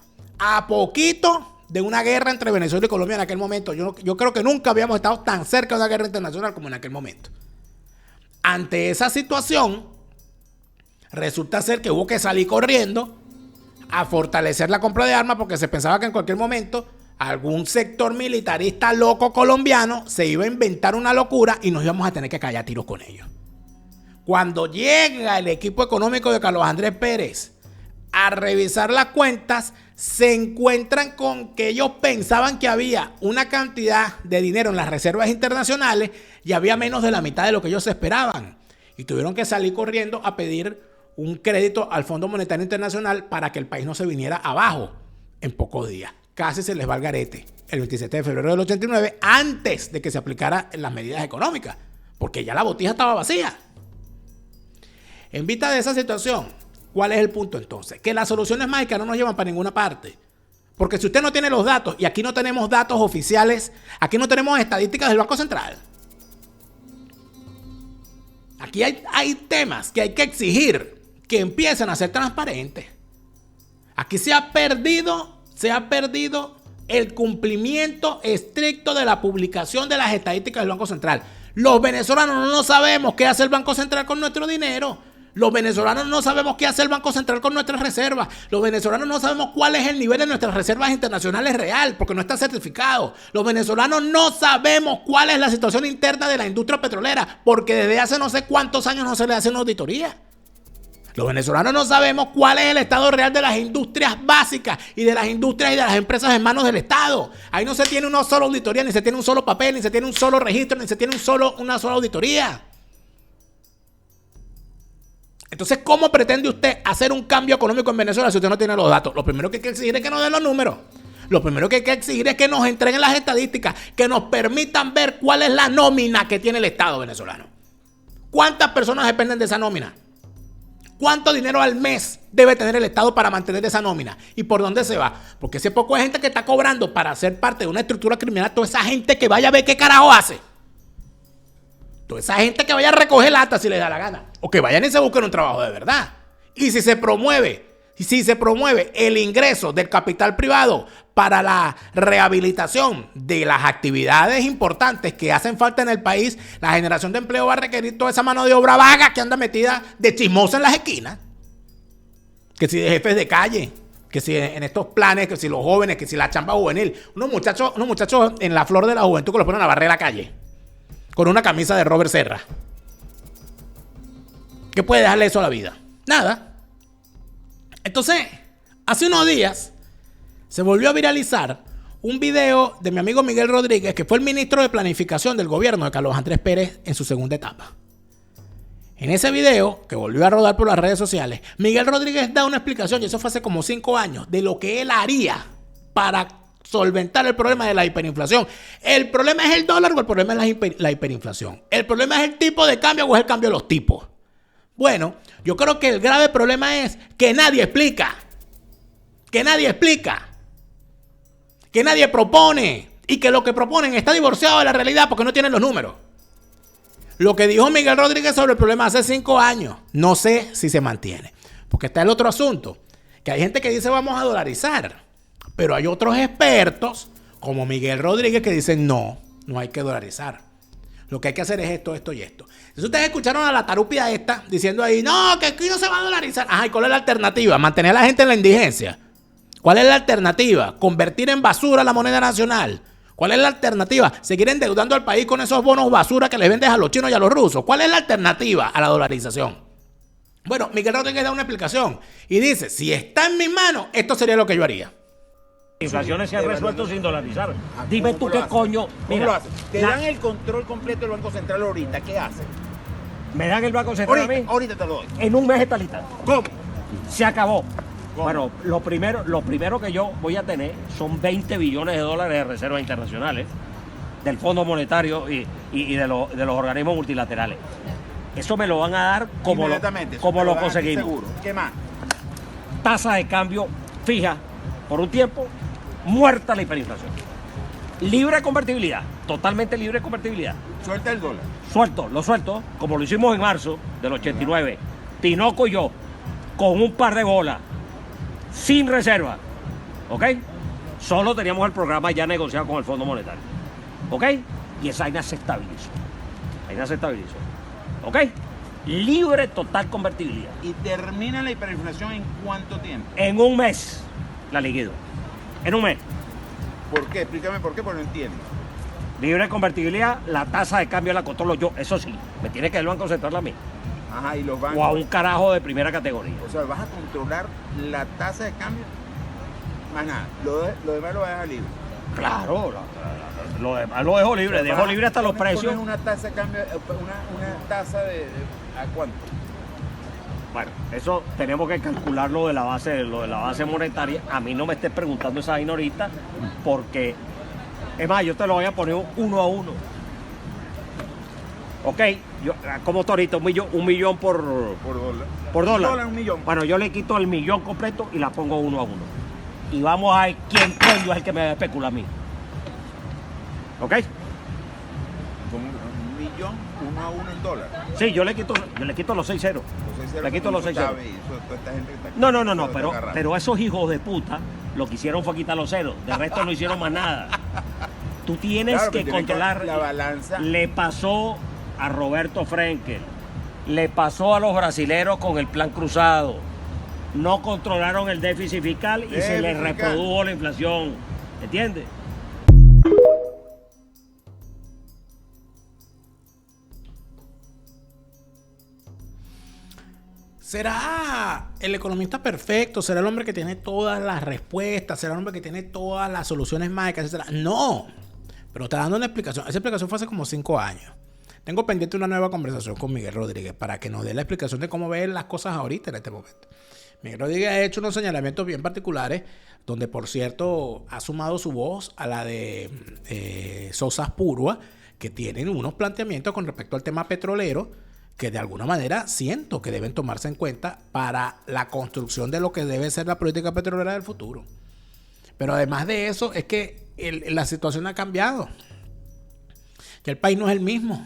de una guerra entre Venezuela y Colombia en aquel momento. Yo creo que nunca habíamos estado tan cerca de una guerra internacional como en aquel momento. Ante esa situación, resulta ser que hubo que salir corriendo a fortalecer la compra de armas porque se pensaba que en cualquier momento algún sector militarista loco colombiano se iba a inventar una locura y nos íbamos a tener que caer a tiros con ellos. Cuando llega el equipo económico de Carlos Andrés Pérez a revisar las cuentas, se encuentran con que ellos pensaban que había una cantidad de dinero en las reservas internacionales y había menos de la mitad de lo que ellos esperaban. Y tuvieron que salir corriendo a pedir un crédito al Fondo Monetario Internacional para que el país no se viniera abajo en pocos días. Casi se les va el garete el 27 de febrero del 89, antes de que se aplicaran las medidas económicas, porque ya la botija estaba vacía. En vista de esa situación, ¿cuál es el punto entonces? Que las soluciones mágicas no nos llevan para ninguna parte. Porque si usted no tiene los datos, y aquí no tenemos datos oficiales, aquí no tenemos estadísticas del Banco Central. Aquí hay temas que hay que exigir que empiecen a ser transparentes. Aquí se ha perdido el cumplimiento estricto de la publicación de las estadísticas del Banco Central. Los venezolanos no sabemos qué hace el Banco Central con nuestro dinero. Los venezolanos no sabemos qué hace el Banco Central con nuestras reservas. Los venezolanos no sabemos cuál es el nivel de nuestras reservas internacionales real, porque no está certificado. Los venezolanos no sabemos cuál es la situación interna de la industria petrolera, porque desde hace no sé cuántos años no se le hace una auditoría. Los venezolanos no sabemos cuál es el estado real de las industrias básicas y de las industrias y de las empresas en manos del Estado. Ahí no se tiene una sola auditoría, ni se tiene un solo papel, ni se tiene un solo registro, ni se tiene una sola auditoría. Entonces, ¿cómo pretende usted hacer un cambio económico en Venezuela si usted no tiene los datos? Lo primero que hay que exigir es que nos den los números. Lo primero que hay que exigir es que nos entreguen las estadísticas, que nos permitan ver cuál es la nómina que tiene el Estado venezolano. ¿Cuántas personas dependen de esa nómina? ¿Cuánto dinero al mes debe tener el Estado para mantener esa nómina? ¿Y por dónde se va? Porque ese poco de gente que está cobrando para ser parte de una estructura criminal, toda esa gente que vaya a ver qué carajo hace. Toda esa gente que vaya a recoger lata si les da la gana. O que vayan y se busquen un trabajo de verdad. Y si se promueve el ingreso del capital privado para la rehabilitación de las actividades importantes que hacen falta en el país, la generación de empleo va a requerir toda esa mano de obra vaga que anda metida de chismosa en las esquinas. Que si de jefes de calle, que si en estos planes, que si los jóvenes, que si la chamba juvenil. Unos muchachos en la flor de la juventud que los ponen a barrer la calle con una camisa de Robert Serra. ¿Qué puede dejarle eso a la vida? Nada. Entonces, hace unos días se volvió a viralizar un video de mi amigo Miguel Rodríguez, que fue el ministro de Planificación del gobierno de Carlos Andrés Pérez en su segunda etapa. En ese video, que volvió a rodar por las redes sociales, Miguel Rodríguez da una explicación, y eso fue hace como 5 años, de lo que él haría para solventar el problema de la hiperinflación. ¿El problema es el dólar o el problema es la hiperinflación? ¿El problema es el tipo de cambio o es el cambio de los tipos? Bueno, yo creo que el grave problema es que nadie explica. Que nadie propone. Y que lo que proponen está divorciado de la realidad porque no tienen los números. Lo que dijo Miguel Rodríguez sobre el problema hace 5 años, no sé si se mantiene. Porque está el otro asunto, que hay gente que dice vamos a dolarizar. Pero hay otros expertos, como Miguel Rodríguez, que dicen no hay que dolarizar. Lo que hay que hacer es esto, esto y esto. Entonces ustedes escucharon a la tarupia esta diciendo ahí, no, que aquí no se va a dolarizar. Ajá, ¿y cuál es la alternativa? Mantener a la gente en la indigencia. ¿Cuál es la alternativa? Convertir en basura la moneda nacional. ¿Cuál es la alternativa? Seguir endeudando al país con esos bonos basura que les vendes a los chinos y a los rusos. ¿Cuál es la alternativa a la dolarización? Bueno, Miguel Rodríguez da una explicación y dice, si está en mis manos, esto sería lo que yo haría. Inflaciones se han resuelto sin dolarizar. Dime tú qué coño. Mira, lo haces? Te dan el control completo del Banco Central ahorita. ¿Qué hacen? ¿Me dan el Banco Central a mí? Ahorita te lo doy. En un mes está lista. ¿Cómo? Se acabó. ¿Cómo? Bueno, lo primero que yo voy a tener son 20 billones de dólares de reservas internacionales del Fondo Monetario y de los organismos multilaterales. Eso me lo van a dar como lo conseguimos. Seguro. ¿Qué más? Tasa de cambio fija por un tiempo, muerta la hiperinflación. Libre de convertibilidad, totalmente libre de convertibilidad. Suelta el dólar. Lo suelto, como lo hicimos en marzo del 89, Tinoco y yo, con un par de bolas, sin reserva, ¿ok? Solo teníamos el programa ya negociado con el Fondo Monetario, ¿ok? Y esa vaina se estabilizó. ¿Ok? Libre total convertibilidad. ¿Y termina la hiperinflación en cuánto tiempo? En un mes la liquido. En un mes. ¿Por qué? Explícame por qué, porque no entiendo. Libre convertibilidad, la tasa de cambio la controlo yo. Eso sí, me tiene que el Banco Central a mí. Ajá, y los bancos. O a un carajo de primera categoría. O sea, vas a controlar la tasa de cambio. Más nada. Lo demás lo vas a dejar libre. Claro, lo demás lo dejo libre. Dejo libre hasta los precios. ¿Pones una tasa de cambio, una tasa de a cuánto? Bueno, eso tenemos que calcularlo de la base monetaria. A mí no me estés preguntando esa vaina ahorita, porque, es más, yo te lo voy a poner 1 a 1. Ok, yo, como torito, un millón por dólar. Por dólar. Un dólar, 1 millón. Bueno, yo le quito el millón completo y la pongo 1 a 1. Y vamos a ver quién coño es el que me va a especular a mí. ¿Ok? Con 1 millón, 1 a 1 en dólar. Sí, yo le quito los 6 ceros. Le quito los 6 ceros. No, pero esos hijos de puta lo que hicieron fue quitar los ceros. De resto no hicieron más nada. Tú tienes que controlar. La balanza. Le pasó a Roberto Frenkel. Le pasó a los brasileros con el plan cruzado. No controlaron el déficit fiscal y se les reprodujo la inflación. ¿Entiendes? ¿Será el economista perfecto? ¿Será el hombre que tiene todas las respuestas? ¿Será el hombre que tiene todas las soluciones mágicas? ¿Etcétera? No. Pero está dando una explicación. Esa explicación fue hace como 5 años. Tengo pendiente una nueva conversación con Miguel Rodríguez para que nos dé la explicación de cómo ve las cosas ahorita en este momento. Miguel Rodríguez ha hecho unos señalamientos bien particulares, donde por cierto ha sumado su voz a la de Sosa Purua, que tienen unos planteamientos con respecto al tema petrolero que de alguna manera siento que deben tomarse en cuenta para la construcción de lo que debe ser la política petrolera del futuro. Pero además de eso es que la situación ha cambiado, que el país no es el mismo.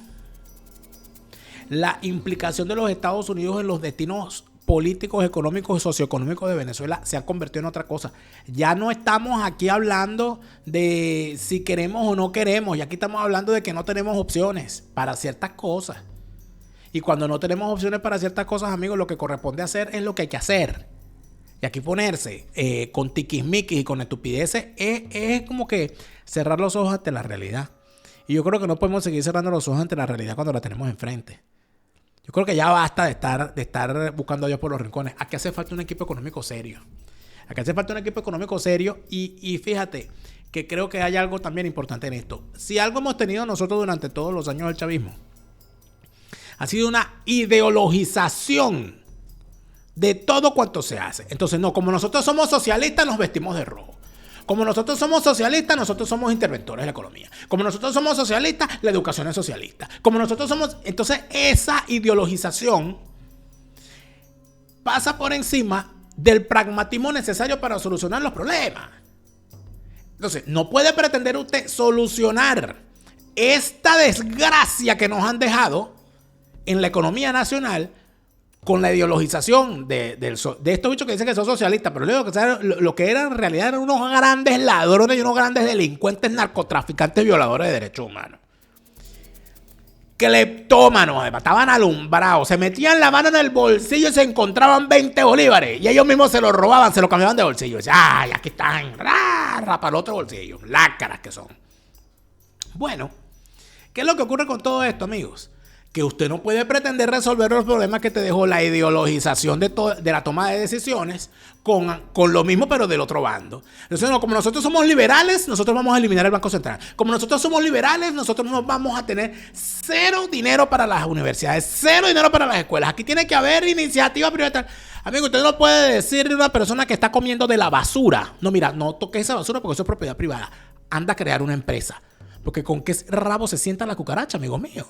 La implicación de los Estados Unidos en los destinos políticos, económicos y socioeconómicos de Venezuela se ha convertido en otra cosa. Ya no estamos aquí hablando de si queremos o no queremos, y aquí estamos hablando de que no tenemos opciones para ciertas cosas. Y cuando no tenemos opciones para ciertas cosas, amigos, lo que corresponde hacer es lo que hay que hacer. Y aquí ponerse con tiquismiquis y con estupideces es como que cerrar los ojos ante la realidad. Y yo creo que no podemos seguir cerrando los ojos ante la realidad cuando la tenemos enfrente. Yo creo que ya basta de estar buscando a Dios por los rincones. Aquí hace falta un equipo económico serio. Aquí hace falta un equipo económico serio y fíjate que creo que hay algo también importante en esto. Si algo hemos tenido nosotros durante todos los años del chavismo, ha sido una ideologización de todo cuanto se hace. Entonces, no, como nosotros somos socialistas, nos vestimos de rojo. Como nosotros somos socialistas, nosotros somos interventores de la economía. Como nosotros somos socialistas, la educación es socialista. Como nosotros somos... Entonces, esa ideologización pasa por encima del pragmatismo necesario para solucionar los problemas. Entonces, no puede pretender usted solucionar esta desgracia que nos han dejado en la economía nacional con la ideologización de estos bichos que dicen que son socialistas, pero lo que eran en realidad eran unos grandes ladrones y unos grandes delincuentes, narcotraficantes, violadores de derechos humanos. Cleptómanos, además, estaban alumbrados, se metían la mano en el bolsillo y se encontraban 20 bolívares, y ellos mismos se los robaban, se los cambiaban de bolsillo. Y decían, ay, aquí están, para el otro bolsillo, lácaras que son. Bueno, ¿qué es lo que ocurre con todo esto, amigos? Que usted no puede pretender resolver los problemas que te dejó la ideologización de la toma de decisiones con lo mismo, pero del otro bando. Entonces, no, como nosotros somos liberales, nosotros vamos a eliminar el Banco Central. Como nosotros somos liberales, nosotros no vamos a tener cero dinero para las universidades, cero dinero para las escuelas. Aquí tiene que haber iniciativa privada. Amigo, usted no puede decirle a una persona que está comiendo de la basura, no, mira, no toques esa basura porque eso es propiedad privada. Anda a crear una empresa. Porque con qué rabo se sienta la cucaracha, amigo mío.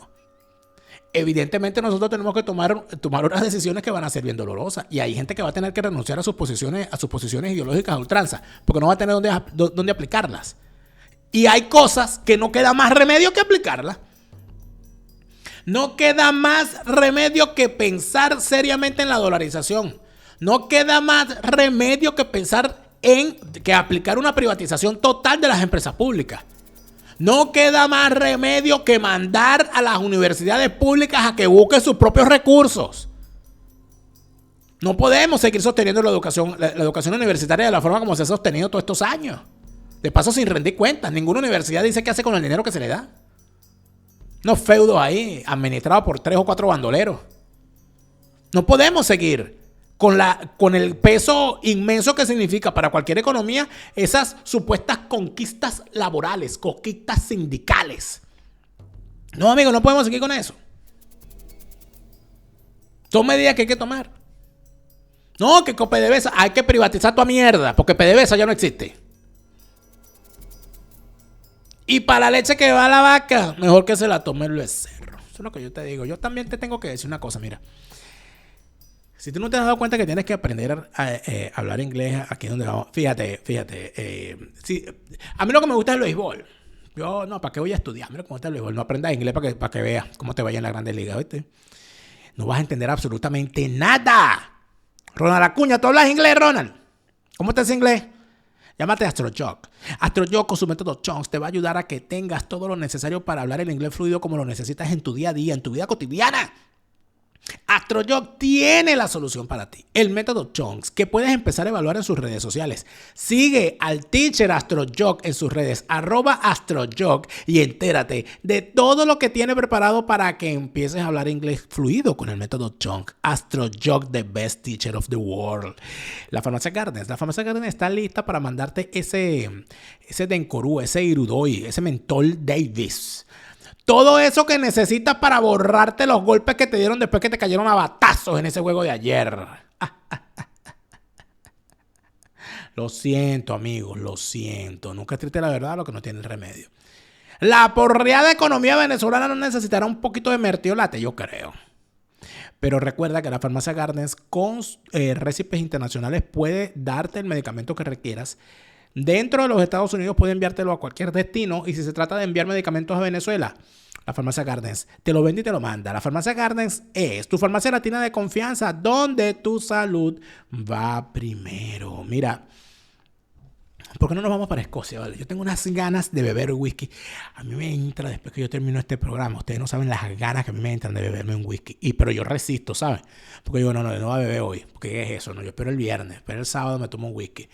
Evidentemente nosotros tenemos que tomar unas decisiones que van a ser bien dolorosas, y hay gente que va a tener que renunciar a sus posiciones ideológicas a ultranza, porque no va a tener dónde aplicarlas. Y hay cosas que no queda más remedio que aplicarlas. No queda más remedio que pensar seriamente en la dolarización. No queda más remedio que pensar que aplicar una privatización total de las empresas públicas. No queda más remedio que mandar a las universidades públicas a que busquen sus propios recursos. No podemos seguir sosteniendo la educación universitaria de la forma como se ha sostenido todos estos años. De paso, sin rendir cuentas. Ninguna universidad dice qué hace con el dinero que se le da. Unos feudos ahí administrados por 3 o 4 bandoleros. No podemos seguir con el peso inmenso que significa para cualquier economía esas supuestas conquistas laborales, conquistas sindicales. No, amigos, no podemos seguir con eso. Son medidas que hay que tomar. No, que con PDVSA hay que privatizar toda mierda, porque PDVSA ya no existe. Y para la leche que va a la vaca, mejor que se la tome el becerro. Eso es lo que yo te digo. Yo también te tengo que decir una cosa, mira. Si tú no te has dado cuenta que tienes que aprender a hablar inglés aquí donde vamos, fíjate. Sí, a mí lo que me gusta es el béisbol. Yo, no, ¿para qué voy a estudiar? A mí lo que me gusta es el béisbol. No aprendas inglés para que veas cómo te vaya en la Grandes Ligas, ¿viste? No vas a entender absolutamente nada. Ronald Acuña, ¿tú hablas inglés, Ronald? ¿Cómo estás en inglés? Llámate AstroJock. AstroJock con su método Chunks te va a ayudar a que tengas todo lo necesario para hablar el inglés fluido como lo necesitas en tu día a día, en tu vida cotidiana. AstroJock tiene la solución para ti. El método Chunks, que puedes empezar a evaluar en sus redes sociales. Sigue al teacher AstroJock en sus redes, @AstroJock, y entérate de todo lo que tiene preparado para que empieces a hablar inglés fluido con el método Chunks. AstroJock, the best teacher of the world. La Farmacia Gardens está lista para mandarte ese Dencorú, ese Irudoi, ese Mentol Davis. Todo eso que necesitas para borrarte los golpes que te dieron después que te cayeron a batazos en ese juego de ayer. Lo siento, amigos, lo siento. Nunca es triste la verdad, lo que no tiene remedio. La porreada economía venezolana no necesitará un poquito de mertiolate, yo creo. Pero recuerda que la farmacia Gardens con récipes internacionales puede darte el medicamento que requieras. Dentro de los Estados Unidos puede enviártelo a cualquier destino. Y si se trata de enviar medicamentos a Venezuela, la farmacia Gardens te lo vende y te lo manda. La farmacia Gardens es tu farmacia latina de confianza, donde tu salud va primero. Mira, ¿por qué no nos vamos para Escocia? ¿Vale? Yo tengo unas ganas de beber whisky. A mí me entra después que yo termino este programa. Ustedes no saben las ganas que a mí me entran de beberme un whisky. Pero yo resisto, ¿sabes? Porque digo, no voy a beber hoy. Porque ¿qué es eso? No, yo espero el viernes. Espero el sábado me tomo un whisky.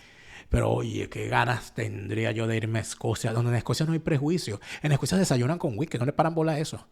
Pero oye, qué ganas tendría yo de irme a Escocia, donde en Escocia no hay prejuicio. En Escocia desayunan con whisky, no le paran bola a eso.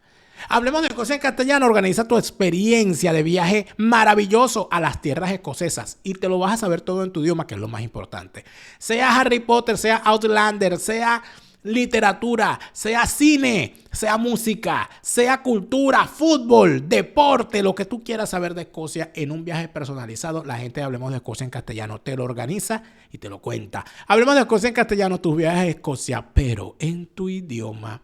Hablemos de Escocia en castellano. Organiza tu experiencia de viaje maravilloso a las tierras escocesas y te lo vas a saber todo en tu idioma, que es lo más importante. Sea Harry Potter, sea Outlander, sea literatura, sea cine, sea música, sea cultura, fútbol, deporte, lo que tú quieras saber de Escocia en un viaje personalizado. La gente de Hablemos de Escocia en castellano te lo organiza y te lo cuenta. Hablemos de Escocia en castellano, tus viajes a Escocia, pero en tu idioma.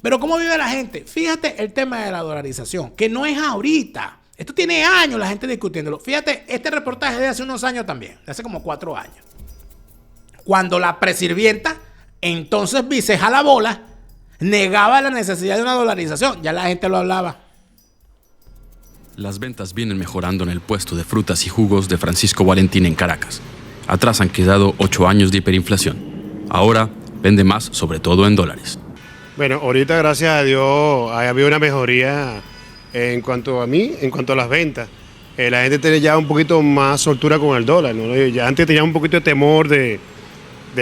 Pero ¿cómo vive la gente? Fíjate el tema de la dolarización, que no es ahorita. Esto tiene años la gente discutiéndolo. Fíjate, este reportaje es de hace unos años también, de hace como 4 años. Cuando la presirvienta, entonces vicejalabola, negaba la necesidad de una dolarización. Ya la gente lo hablaba. Las ventas vienen mejorando en el puesto de frutas y jugos de Francisco Valentín en Caracas. Atrás han quedado 8 años de hiperinflación. Ahora vende más, sobre todo en dólares. Bueno, ahorita gracias a Dios ha habido una mejoría en cuanto a las ventas. La gente tiene ya un poquito más soltura con el dólar, ¿no? Ya antes tenía un poquito de temor de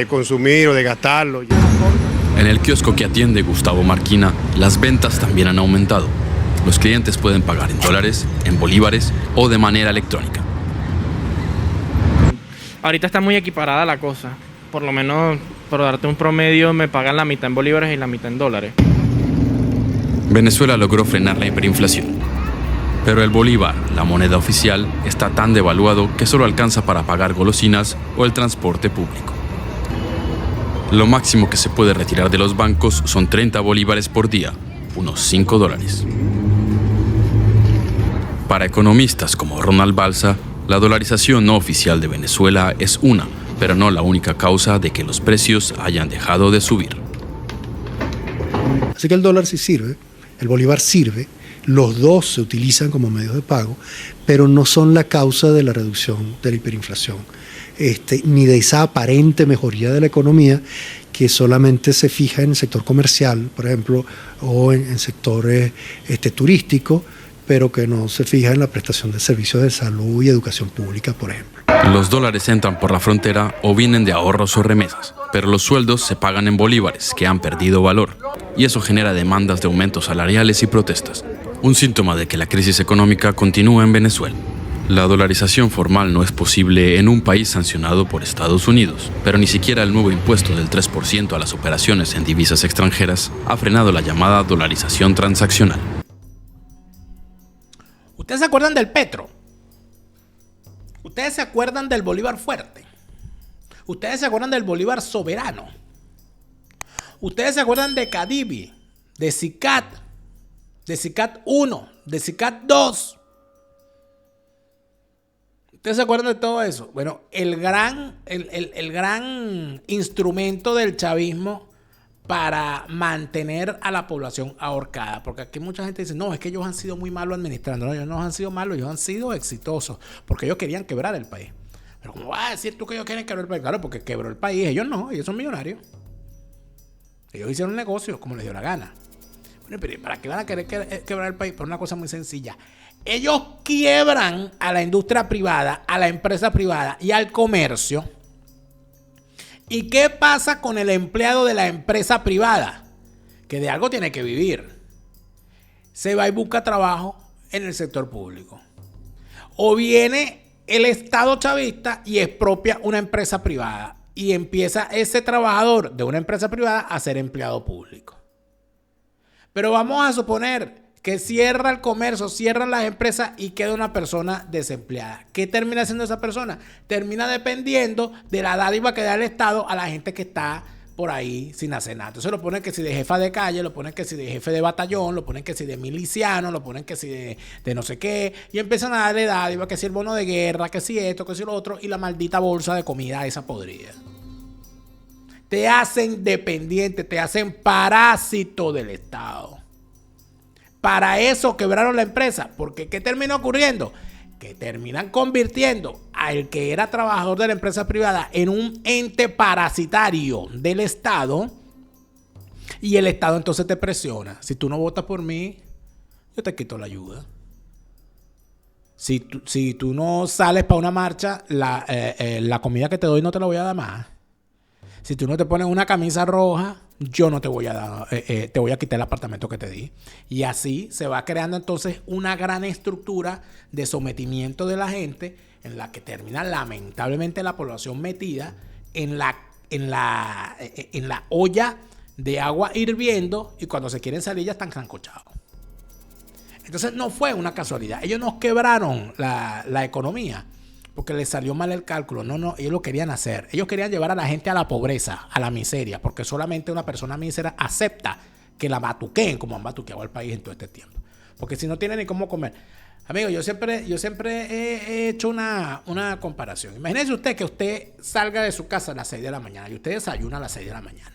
consumir o de gastarlo. En el kiosco que atiende Gustavo Marquina, las ventas también han aumentado. Los clientes pueden pagar en dólares, en bolívares o de manera electrónica. Ahorita está muy equiparada la cosa. Por lo menos, por darte un promedio, me pagan la mitad en bolívares y la mitad en dólares. Venezuela logró frenar la hiperinflación. Pero el bolívar, la moneda oficial, está tan devaluado que solo alcanza para pagar golosinas o el transporte público. Lo máximo que se puede retirar de los bancos son 30 bolívares por día, unos $5. Para economistas como Ronald Balsa, la dolarización no oficial de Venezuela es una, pero no la única causa de que los precios hayan dejado de subir. Así que el dólar sí sirve, el bolívar sirve, los dos se utilizan como medios de pago, pero no son la causa de la reducción de la hiperinflación. Ni de esa aparente mejoría de la economía que solamente se fija en el sector comercial, por ejemplo, o en sectores turísticos, pero que no se fija en la prestación de servicios de salud y educación pública, por ejemplo. Los dólares entran por la frontera o vienen de ahorros o remesas, pero los sueldos se pagan en bolívares, que han perdido valor, y eso genera demandas de aumentos salariales y protestas, un síntoma de que la crisis económica continúa en Venezuela. La dolarización formal no es posible en un país sancionado por Estados Unidos, pero ni siquiera el nuevo impuesto del 3% a las operaciones en divisas extranjeras ha frenado la llamada dolarización transaccional. ¿Ustedes se acuerdan del petro? ¿Ustedes se acuerdan del bolívar fuerte? ¿Ustedes se acuerdan del bolívar soberano? ¿Ustedes se acuerdan de Cadivi, de CICAT 1, de CICAT 2? ¿Ustedes se acuerdan de todo eso? Bueno, el gran instrumento del chavismo para mantener a la población ahorcada. Porque aquí mucha gente dice, no, es que ellos han sido muy malos administrando. No, ellos no han sido malos, ellos han sido exitosos. Porque ellos querían quebrar el país. Pero ¿cómo vas a decir tú que ellos quieren quebrar el país? Claro, porque quebró el país. Ellos no, ellos son millonarios. Ellos hicieron un negocio como les dio la gana. Bueno, pero ¿para qué van a querer quebrar el país? Por una cosa muy sencilla. Ellos quiebran a la industria privada, a la empresa privada y al comercio. ¿Y qué pasa con el empleado de la empresa privada? Que de algo tiene que vivir. Se va y busca trabajo en el sector público. O viene el Estado chavista y expropia una empresa privada. Y empieza ese trabajador de una empresa privada a ser empleado público. Pero vamos a suponer que cierra el comercio, cierran las empresas y queda una persona desempleada. ¿Qué termina haciendo esa persona? Termina dependiendo de la dádiva que da el Estado a la gente que está por ahí sin hacer nada. Entonces lo ponen que si de jefa de calle, lo ponen que si de jefe de batallón, lo ponen que si de miliciano, lo ponen que si de no sé qué, y empiezan a darle dádiva, que si el bono de guerra, que si esto, que si lo otro, y la maldita bolsa de comida esa podrida. Te hacen dependiente, te hacen parásito del Estado. Para eso quebraron la empresa, porque ¿qué termina ocurriendo? Que terminan convirtiendo al que era trabajador de la empresa privada en un ente parasitario del Estado, y el Estado entonces te presiona. Si tú no votas por mí, yo te quito la ayuda. Si tú no sales para una marcha, la comida que te doy no te la voy a dar más. Si tú no te pones una camisa roja, yo no te voy a dar, te voy a quitar el apartamento que te di. Y así se va creando entonces una gran estructura de sometimiento de la gente, en la que termina lamentablemente la población metida en la olla de agua hirviendo, y cuando se quieren salir ya están sancochados. Entonces no fue una casualidad. Ellos nos quebraron la economía porque les salió mal el cálculo. No, ellos lo querían hacer. Ellos querían llevar a la gente a la pobreza, a la miseria, porque solamente una persona mísera acepta que la batuqueen como han batuqueado al país en todo este tiempo. Porque si no tienen ni cómo comer. Amigo, yo siempre he hecho una comparación. Imagínese usted que usted salga de su casa a las 6 de la mañana y usted desayuna a las 6 de la mañana.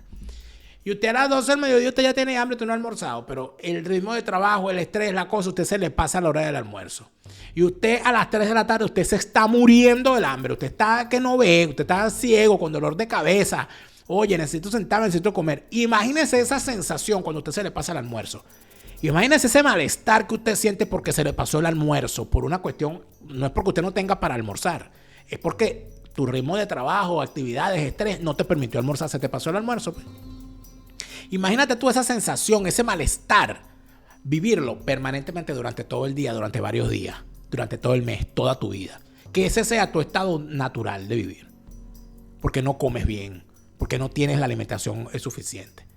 Y usted a las 12 del mediodía usted ya tiene hambre, usted no ha almorzado, pero el ritmo de trabajo, el estrés, la cosa, usted se le pasa a la hora del almuerzo. Y usted a las 3 de la tarde, usted se está muriendo del hambre, usted está que no ve, usted está ciego, con dolor de cabeza. Oye, necesito sentarme, necesito comer. Imagínese esa sensación cuando usted se le pasa el almuerzo. Imagínese ese malestar que usted siente porque se le pasó el almuerzo, por una cuestión, no es porque usted no tenga para almorzar, es porque tu ritmo de trabajo, actividades, estrés, no te permitió almorzar, se te pasó el almuerzo, pues. Imagínate tú esa sensación, ese malestar, vivirlo permanentemente durante todo el día, durante varios días, durante todo el mes, toda tu vida. Que ese sea tu estado natural de vivir. Porque no comes bien, porque no tienes la alimentación suficiente.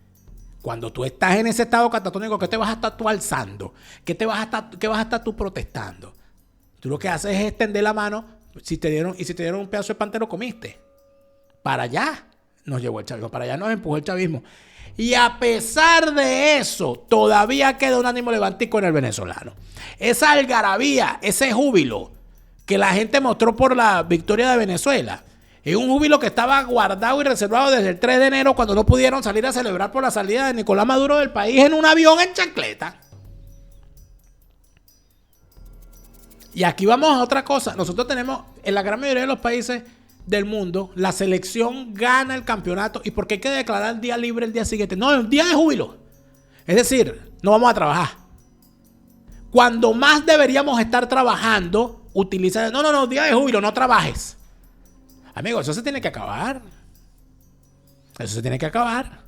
Cuando tú estás en ese estado catatónico, ¿qué te vas a estar tú alzando? ¿Qué vas a estar tú protestando? Tú lo que haces es extender la mano. Si te dieron un pedazo de pan, te lo comiste. Para allá nos llevó el chavismo, para allá nos empujó el chavismo. Y a pesar de eso, todavía queda un ánimo levantico en el venezolano. Esa algarabía, ese júbilo que la gente mostró por la victoria de Venezuela, es un júbilo que estaba guardado y reservado desde el 3 de enero, cuando no pudieron salir a celebrar por la salida de Nicolás Maduro del país en un avión en chancleta. Y aquí vamos a otra cosa. Nosotros tenemos, en la gran mayoría de los países del mundo, la selección gana el campeonato. ¿Y por qué hay que declarar el día libre el día siguiente? No, es un día de júbilo. Es decir, no vamos a trabajar. Cuando más deberíamos estar trabajando, utiliza... No, día de júbilo, no trabajes. Amigo, eso se tiene que acabar. Eso se tiene que acabar.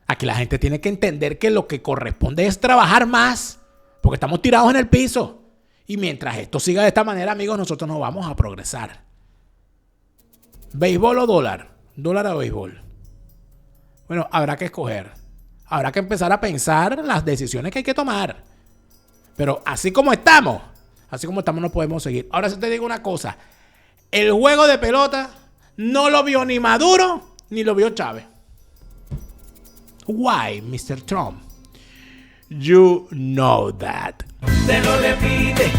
Aquí la gente tiene que entender que lo que corresponde es trabajar más, porque estamos tirados en el piso. Y mientras esto siga de esta manera, amigos, nosotros no vamos a progresar. ¿Béisbol o dólar? ¿Dólar o béisbol? Bueno, habrá que escoger. Habrá que empezar a pensar las decisiones que hay que tomar. Pero así como estamos no podemos seguir. Ahora sí te digo una cosa. El juego de pelota no lo vio ni Maduro ni lo vio Chávez. Why, Mr. Trump? You know that. Te lo repite,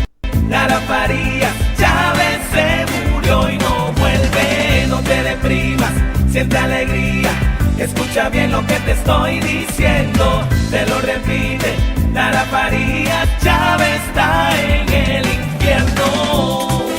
Lara Farías, Chávez se murió y no vuelve. No te deprimas, siente alegría, escucha bien lo que te estoy diciendo. Te lo repite, Lara Farías, Chávez está en el infierno.